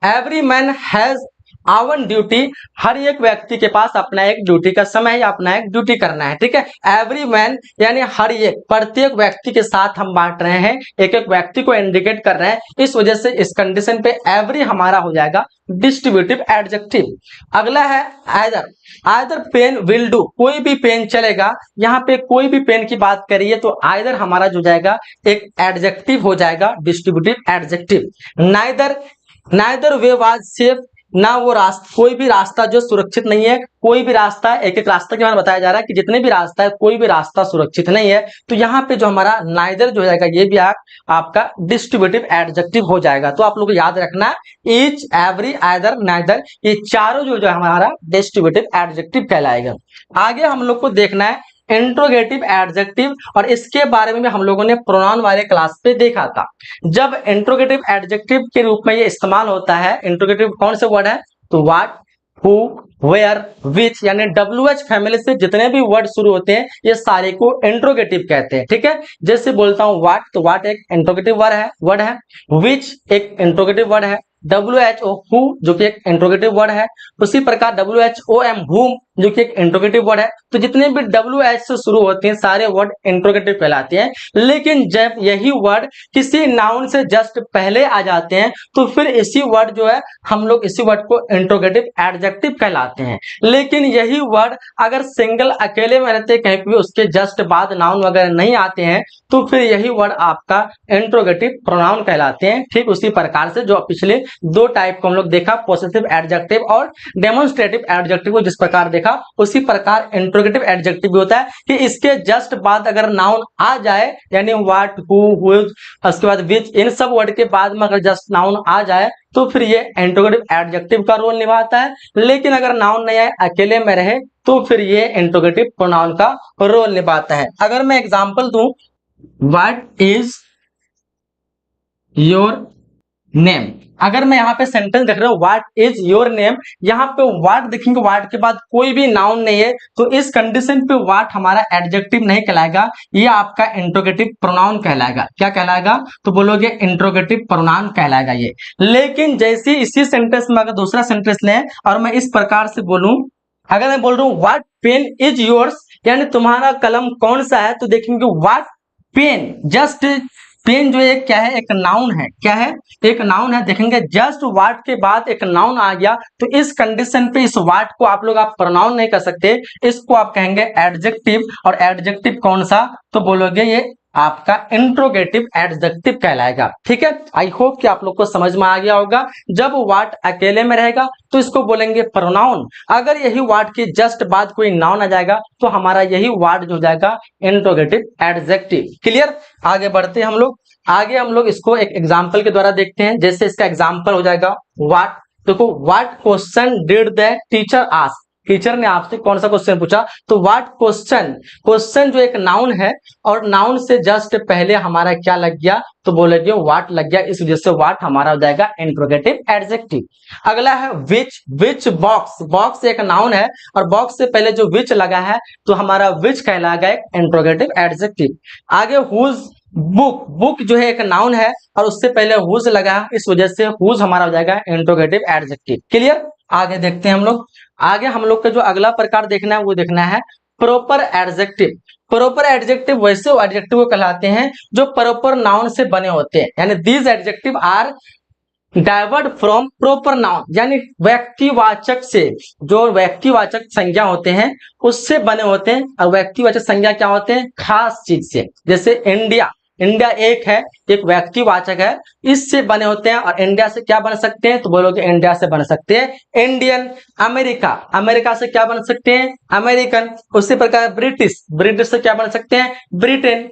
एवरी मैन हैज आवन ड्यूटी, हर एक व्यक्ति के पास अपना एक ड्यूटी का समय है या अपना एक ड्यूटी करना है। ठीक है, एवरी मैन यानी हर एक, प्रत्येक व्यक्ति के साथ हम बांट रहे हैं, एक एक व्यक्ति को इंडिकेट कर रहे हैं। इस वजह से इस कंडीशन पे एवरी हमारा हो जाएगा डिस्ट्रीब्यूटिव एडजेक्टिव। अगला है आइदर पेन विल डू, कोई भी पेन चलेगा। यहाँ पे कोई भी पेन की बात करिए तो आइदर हमारा जो जाएगा एक एडजेक्टिव हो जाएगा, distributive adjective. Neither way was safe, ना वो रास्ता, कोई भी रास्ता जो सुरक्षित नहीं है। कोई भी रास्ता, एक एक रास्ता के बारे में बताया जा रहा है कि जितने भी रास्ता है कोई भी रास्ता सुरक्षित नहीं है। तो यहाँ पे जो हमारा नाइदर जो हो जाएगा ये भी आपका डिस्ट्रीब्यूटिव एडजेक्टिव हो जाएगा। तो आप लोग को याद रखना ईच, एवरी, आइदर, नाइदर, ये चारों जो है हमारा डिस्ट्रीब्यूटिव एडजेक्टिव कहलाएगा। आगे हम लोग को देखना है इंट्रोगेटिव एडजेक्टिव, और इसके बारे में हम लोगों ने प्रोनाउन वाले क्लास पे देखा था। जब इंट्रोगेटिव एडजेक्टिव के रूप में ये इस्तेमाल होता है, इंट्रोगेटिव कौन से वर्ड है? तो व्हाट, हु, वेयर, विच, यानी WH फैमिली से जितने भी वर्ड शुरू होते हैं ये सारे को इंट्रोगेटिव कहते हैं। ठीक है, जैसे बोलता हूं व्हाट, तो व्हाट एक इंट्रोगेटिव वर्ड है, विच एक इंट्रोगेटिव वर्ड है, WHO हु जो कि एक इंट्रोगेटिव वर्ड है, उसी प्रकार WHOM हुम जो कि एक इंट्रोगेटिव वर्ड है। तो जितने भी WH से शुरू होते हैं सारे वर्ड इंट्रोगेटिव कहलाते हैं। लेकिन जब यही वर्ड किसी नाउन से जस्ट पहले आ जाते हैं तो फिर इसी वर्ड जो है हम लोग इसी वर्ड को इंट्रोगेटिव एडजेक्टिव कहलाते हैं। लेकिन यही वर्ड अगर सिंगल अकेले में रहते, कहीं भी उसके जस्ट बाद नाउन वगैरह नहीं आते हैं तो फिर यही वर्ड आपका इंट्रोगेटिव प्रोनाउन कहलाते हैं। ठीक उसी प्रकार से जो पिछले दो टाइप को हम लोग देखा, पॉसेसिव एडजेक्टिव और डेमोन्स्ट्रेटिव एडजेक्टिव को जिस प्रकार देखा, उसी प्रकार इंट्रोगेटिव एडजेक्टिव भी होता है कि इसके जस्ट बाद अगर नाउन आ जाए, यानी व्हाट, हु, व्हिच, उसके बाद विच, इन सब वर्ड के बाद में अगर जस्ट नाउन आ जाए तो फिर ये इंट्रोगेटिव एडजेक्टिव का रोल निभाता है। लेकिन अगर नाउन नहीं आए, अकेले में रहे, तो फिर ये इंट्रोगेटिव प्रोनाउन का रोल निभाता है। अगर मैं एग्जांपल दूं, व्हाट इज योर नेम, अगर मैं यहाँ पे सेंटेंस देख रहा हूँ व्हाट इज योर नेम, यहाँ पे व्हाट देखेंगे, व्हाट के बाद कोई भी नाउन नहीं है, तो इस कंडीशन पे व्हाट हमारा एडजेक्टिव नहीं कहलाएगा, ये आपका इंट्रोगेटिव प्रोनाउन कहलाएगा। क्या कहलाएगा? तो बोलोगे इंट्रोगेटिव प्रोनाउन कहलाएगा ये। लेकिन जैसे इसी सेंटेंस में अगर दूसरा सेंटेंस लें और मैं इस प्रकार से बोलूं, अगर मैं बोल रहा हूँ व्हाट पेन इज योर्स, यानी तुम्हारा कलम कौन सा है, तो देखेंगे व्हाट पेन, जस्ट पेन जो है क्या है? एक नाउन है। क्या है? एक नाउन है। देखेंगे जस्ट व्हाट के बाद एक नाउन आ गया, तो इस कंडीशन पे इस व्हाट को आप लोग आप प्रोनाउन नहीं कर सकते, इसको आप कहेंगे एडजेक्टिव। और एडजेक्टिव कौन सा? तो बोलोगे ये आपका इंट्रोगेटिव एडजेक्टिव कहलाएगा। ठीक है, आई होप कि आप लोग को समझ में आ गया होगा। जब व्हाट अकेले में रहेगा तो इसको बोलेंगे प्रोनाउन। अगर यही व्हाट की जस्ट बाद कोई नाउन आ जाएगा तो हमारा यही व्हाट जो हो जाएगा इंट्रोगेटिव एडजेक्टिव। क्लियर, आगे बढ़ते हैं हम लोग। आगे हम लोग इसको एक एग्जाम्पल के द्वारा देखते हैं। जैसे इसका एग्जाम्पल हो जाएगा व्हाट। देखो, what question did the teacher ask. Teacher ने आपसे कौन सा क्वेश्चन पूछा, तो व्हाट क्वेश्चन। क्वेश्चन जो एक नाउन है और नाउन से जस्ट पहले हमारा क्या लग गया, तो बोलेंगे व्हाट लग गया, इस वजह से व्हाट हमारा हो जाएगा इंट्रोगेटिव एडजेक्टिव। अगला है विच। Which box. बॉक्स एक नाउन है और बॉक्स से पहले जो विच लगा है तो हमारा विच कहलाएगा एक इंट्रोगेटिव एडजेक्टिव। आगे हुज बुक। बुक जो है एक नाउन है और उससे पहले हुज लगा है, इस वजह से हुज हमारा हो जाएगा इंट्रोगेटिव एडजेक्टिव। क्लियर, आगे देखते हैं हम लोग। आगे हम लोग का जो अगला प्रकार देखना है वो देखना है प्रॉपर एडजेक्टिव। प्रॉपर एडजेक्टिव वैसे एडजेक्टिव को कहलाते हैं जो प्रॉपर नाउन से बने होते हैं, यानी these adjective are derived from proper noun, यानी व्यक्तिवाचक से, जो व्यक्तिवाचक संज्ञा होते हैं उससे बने होते हैं। और व्यक्तिवाचक संज्ञा क्या होते हैं, खास चीज से। जैसे इंडिया, इंडिया एक है, एक व्यक्तिवाचक है, इससे बने होते हैं। और इंडिया से क्या बन सकते हैं, तो बोलोगे इंडिया से बन सकते हैं इंडियन। अमेरिका, अमेरिका से क्या बन सकते हैं, अमेरिकन। उसी प्रकार ब्रिटिश, ब्रिटिश से क्या बन सकते हैं, ब्रिटेन।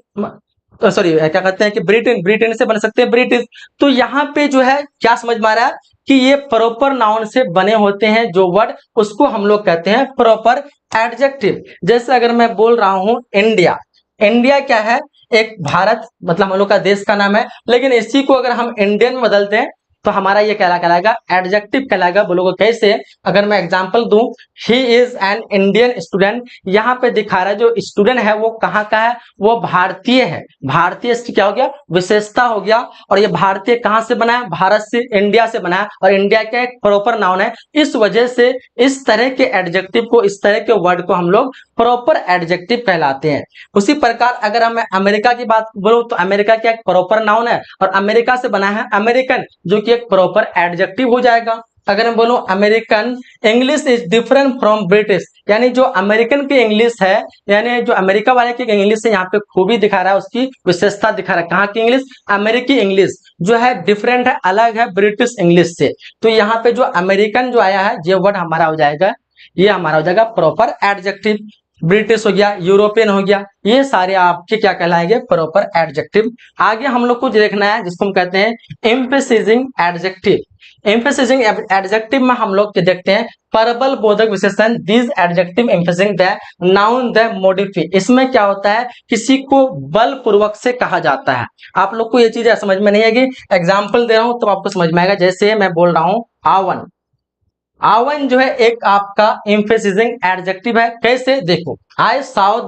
सॉरी, क्या कहते हैं कि ब्रिटेन, ब्रिटेन से बन सकते हैं ब्रिटिश। तो यहाँ पे जो है क्या समझ में आ रहा है कि ये प्रॉपर नाउन से बने होते हैं जो वर्ड, उसको हम लोग कहते हैं प्रॉपर एडजेक्टिव। जैसे अगर मैं बोल रहा हूं इंडिया, इंडिया क्या है, एक भारत, मतलब हम लोग का देश का नाम है, लेकिन इसी को अगर हम इंडियन में बदलते हैं तो हमारा ये कहलाएगा एडजेक्टिव कहलाएगा। बोलोगे कैसे, अगर मैं एग्जांपल दूं, he is an Indian student. यहाँ पे दिखा रहा है जो स्टूडेंट है वो कहाँ का है, वो भारतीय है। भारतीय से क्या हो गया, विशेषता हो गया। और ये भारतीय कहाँ से बना है, भारत से, इंडिया से बना है। और इंडिया क्या एक प्रॉपर नाउन है, इस वजह से इस तरह के एडजेक्टिव को, इस तरह के वर्ड को हम लोग प्रॉपर एडजेक्टिव कहलाते हैं। उसी प्रकार अगर मैं अमेरिका की बात बोलूं तो अमेरिका क्या एक प्रॉपर नाउन है और अमेरिका से बना है अमेरिकन, जो कि एक प्रॉपर एडजेक्टिव हो जाएगा। अगर मैं बोलूं American, English is different from British, यानी जो अमेरिकन की इंग्लिश है, यानी जो अमेरिका वाले की इंग्लिश है, यहाँ पे खूबी दिखा रहा है, उसकी विशेषता दिखा रहा है। कहाँ की इंग्लिश, अमेरिकी इंग्लिश जो है डिफरेंट है, अलग है ब्रिटिश इंग्लिश से। तो यहाँ पे जो अमेरिकन जो आया है, ये वर्ड हमारा हो जाएगा, ये हमारा हो जाएगा प्रॉपर एडजेक्टिव। ब्रिटिश हो गया, यूरोपियन हो गया, ये सारे आपके क्या कहलाएंगे, प्रॉपर एडजेक्टिव। आगे हम लोग को देखना है जिसको हम कहते हैं एम्फेसाइजिंग एडजेक्टिव। एम्फेसाइजिंग एडजेक्टिव में हम लोग देखते हैं परबल बोधक विशेषण, this adjective emphasizing the noun the modify. इसमें क्या होता है, किसी को बलपूर्वक से कहा जाता है। आप लोग को ये चीज समझ में नहीं आएगी, एग्जाम्पल दे रहा हूं तो आपको समझ में आएगा। जैसे मैं बोल रहा हूं आवन, आवन जो है एक आपका एम्फेसाइजिंग एडजेक्टिव है। कैसे, देखो, आई सॉ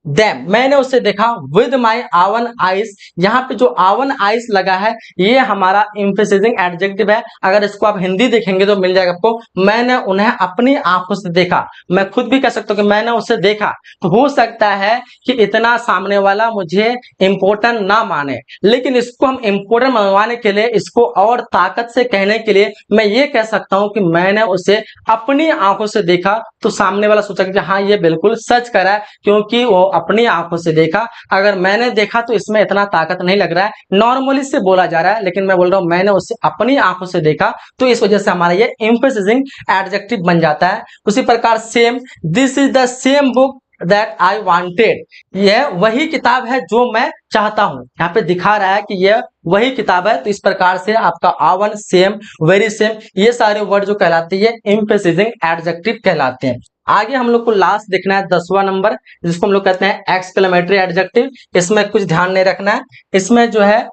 देम, मैंने उसे देखा, विद माई आवन आइज। यहाँ पे जो आवन आइज लगा है ये हमारा एम्फेसाइजिंग एडजेक्टिव है। अगर इसको आप हिंदी देखेंगे तो मिल जाएगा आपको, मैंने उन्हें अपनी आंखों से देखा। मैं खुद भी कह सकता हूँ कि मैंने उसे देखा। तो हो सकता है कि इतना सामने वाला मुझे इंपॉर्टेंट ना माने, लेकिन इसको हम इंपॉर्टेंट मनवाने के लिए, इसको और ताकत से कहने के लिए मैं ये कह सकता हूं कि मैंने उसे अपनी आंखों से देखा। तो सामने वाला सोचा कि हाँ ये बिल्कुल सच करा है, क्योंकि वो अपनी आंखों से देखा। अगर मैंने देखा तो इसमें इतना ताकत नहीं लग रहा है, नॉर्मली से बोला जा रहा है, लेकिन मैं बोल रहा हूं मैंने उसे अपनी आंखों से देखा, तो इस वजह से हमारा ये एम्फेसाइजिंग एडजेक्टिव बन जाता है। उसी प्रकार same, this is the same book that I wanted, यह वही किताब है जो मैं चाहता हूं। यहाँ पे दिखा रहा है कि यह वही किताब है। तो इस प्रकार से आपका आवन, सेम, वेरी सेम, ये सारे वर्ड जो कहलाते हैं एम्फेसाइजिंग एडजेक्टिव कहलाते हैं। आगे हम लोग को लास्ट देखना है 10वां नंबर, जिसको हम लोग कहते हैं एक्सक्लेमेटरी एडजेक्टिव। इसमें कुछ ध्यान नहीं रखना है, इसमें जो है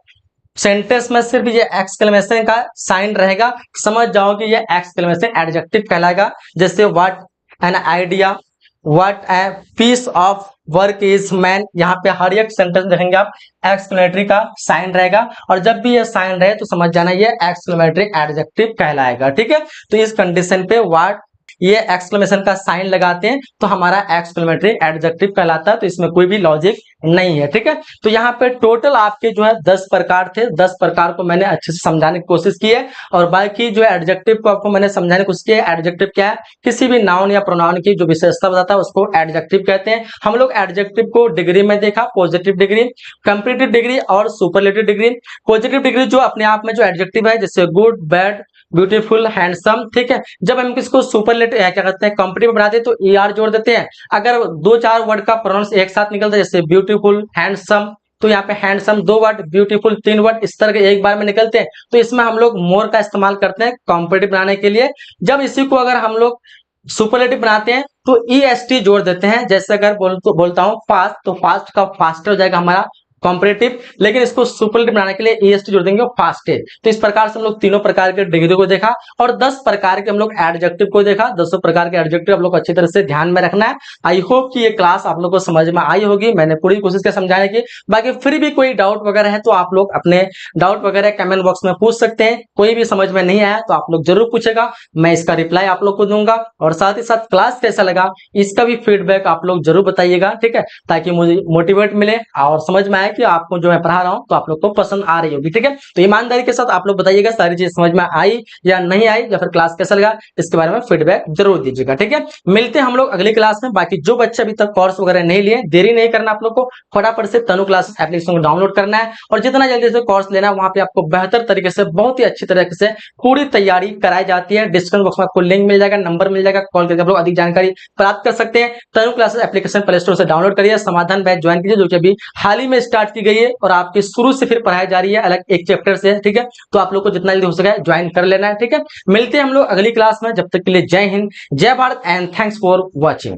सेंटेंस में सिर्फ ये एक्सक्लेमेशन का साइन रहेगा, समझ जाओ कि ये एक्सक्लेमेशन एडजेक्टिव कहलाएगा। जैसे what an idea, what a piece of work is man, यहाँ पे हर एक सेंटेंस देखेंगे आप एक्सक्लेमेटरी का साइन रहेगा, और जब भी ये साइन रहे तो समझ जाना ये एक्सक्लेमेटरी एडजेक्टिव कहलाएगा। ठीक है, तो इस कंडीशन पे व्हाट ये एक्सक्लेमेशन का साइन लगाते हैं तो हमारा एक्सक्लेमेटरी एडजेक्टिव कहलाता है। तो इसमें कोई भी लॉजिक नहीं है, ठीक है। तो यहाँ पे टोटल आपके जो है 10 प्रकार थे, 10 प्रकार को मैंने अच्छे से समझाने की कोशिश की है और बाकी जो है एडजेक्टिव को आपको मैंने समझाने की कोशिश की है। एडजेक्टिव क्या है? किसी भी नाउन या प्रोनाउन की जो विशेषता बताता है उसको एडजेक्टिव कहते हैं। हम लोग एडजेक्टिव को डिग्री में देखा, पॉजिटिव डिग्री, कंपैरेटिव डिग्री और सुपरलेटिव डिग्री। पॉजिटिव डिग्री जो अपने आप में जो एडजेक्टिव है जैसे गुड, बैड, ब्यूटीफुल, हैंडसम, ठीक है। जब हम इसको सुपरलेटिव क्या कहते हैं कंपैरेटिव बनाते हैं तो ईआर जोड़ देते हैं। अगर दो चार वर्ड का प्रोनाउंस एक साथ निकलता है जैसे ब्यूटीफुल, हैंडसम, तो यहाँ पे हैंडसम 2 वर्ड, ब्यूटीफुल 3 वर्ड इस तरह के एक बार में निकलते हैं, तो इसमें हम लोग मोर का इस्तेमाल करते हैं कंपैरेटिव बनाने के लिए। जब इसी को अगर हम लोग सुपरलेटिव बनाते हैं तो ईएसटी जोड़ देते हैं। जैसे अगर बोलता हूं फास्ट, तो फास्ट का फास्टर हो जाएगा हमारा कंपैरेटिव, लेकिन इसको सुपरलेटिव बनाने के लिए ईएसटी जोड़ देंगे फास्टेज। तो इस प्रकार से हम लोग तीनों प्रकार के डिग्री को देखा और 10 प्रकार के हम लोग एडजेक्टिव को देखा। 10 प्रकार के एडजेक्टिव आप लोग अच्छी तरह से ध्यान में रखना है। आई होप कि ये क्लास आप लोग को समझ में आई होगी। मैंने पूरी कोशिश की समझाने की। बाकी फिर भी कोई डाउट वगैरह है तो आप लोग अपने डाउट वगैरह कमेंट बॉक्स में पूछ सकते हैं। कोई भी समझ में नहीं आया तो आप लोग जरूर पूछेगा, मैं इसका रिप्लाई आप लोग को दूंगा। और साथ ही साथ क्लास कैसा लगा इसका भी फीडबैक आप लोग जरूर बताइएगा, ठीक है, ताकि मुझे मोटिवेट मिले और समझ में आए कि आपको जो मैं पढ़ा रहा हूं तो आप लोग को पसंद आ रही होगी, ठीक है। तो ईमानदारी के साथ आप लोग बताइएगा सारी चीज समझ में आई या नहीं आई, या फिर क्लास कैसा लगा इसके बारे में फीडबैक जरूर दीजिएगा, ठीक है। मिलते हैं हम लोग अगली क्लास में। बाकी जो बच्चे अभी तक कोर्स वगैरह नहीं लिए, देरी नहीं करना, आप लोग को फटाफट से तनु क्लासेस एप्लीकेशन को डाउनलोड करना है और जितना जल्दी से कोर्स लेना है वहां पे आपको बेहतर तरीके से, बहुत ही अच्छी तरीके से पूरी तैयारी कराई जाती है। डिस्क्रिप्शन बॉक्स में आपको लिंक मिल जाएगा, नंबर मिल जाएगा, कॉल करके आप लोग अधिक जानकारी प्राप्त कर सकते हैं। तनु क्लासेस एप्लीकेशन प्ले स्टोर से डाउनलोड करिए, समाधान बैच ज्वाइन कीजिए जो कि अभी हाल ही में स्टार्ट की गई है और आपकी शुरू से फिर पढ़ाई जा रही है अलग एक चैप्टर से, ठीक है। तो आप लोग को जितना जल्दी हो सके ज्वाइन कर लेना है, ठीक है। मिलते हैं हम लोग अगली क्लास में, जब तक के लिए जय हिंद, जय Bharat and thanks for watching.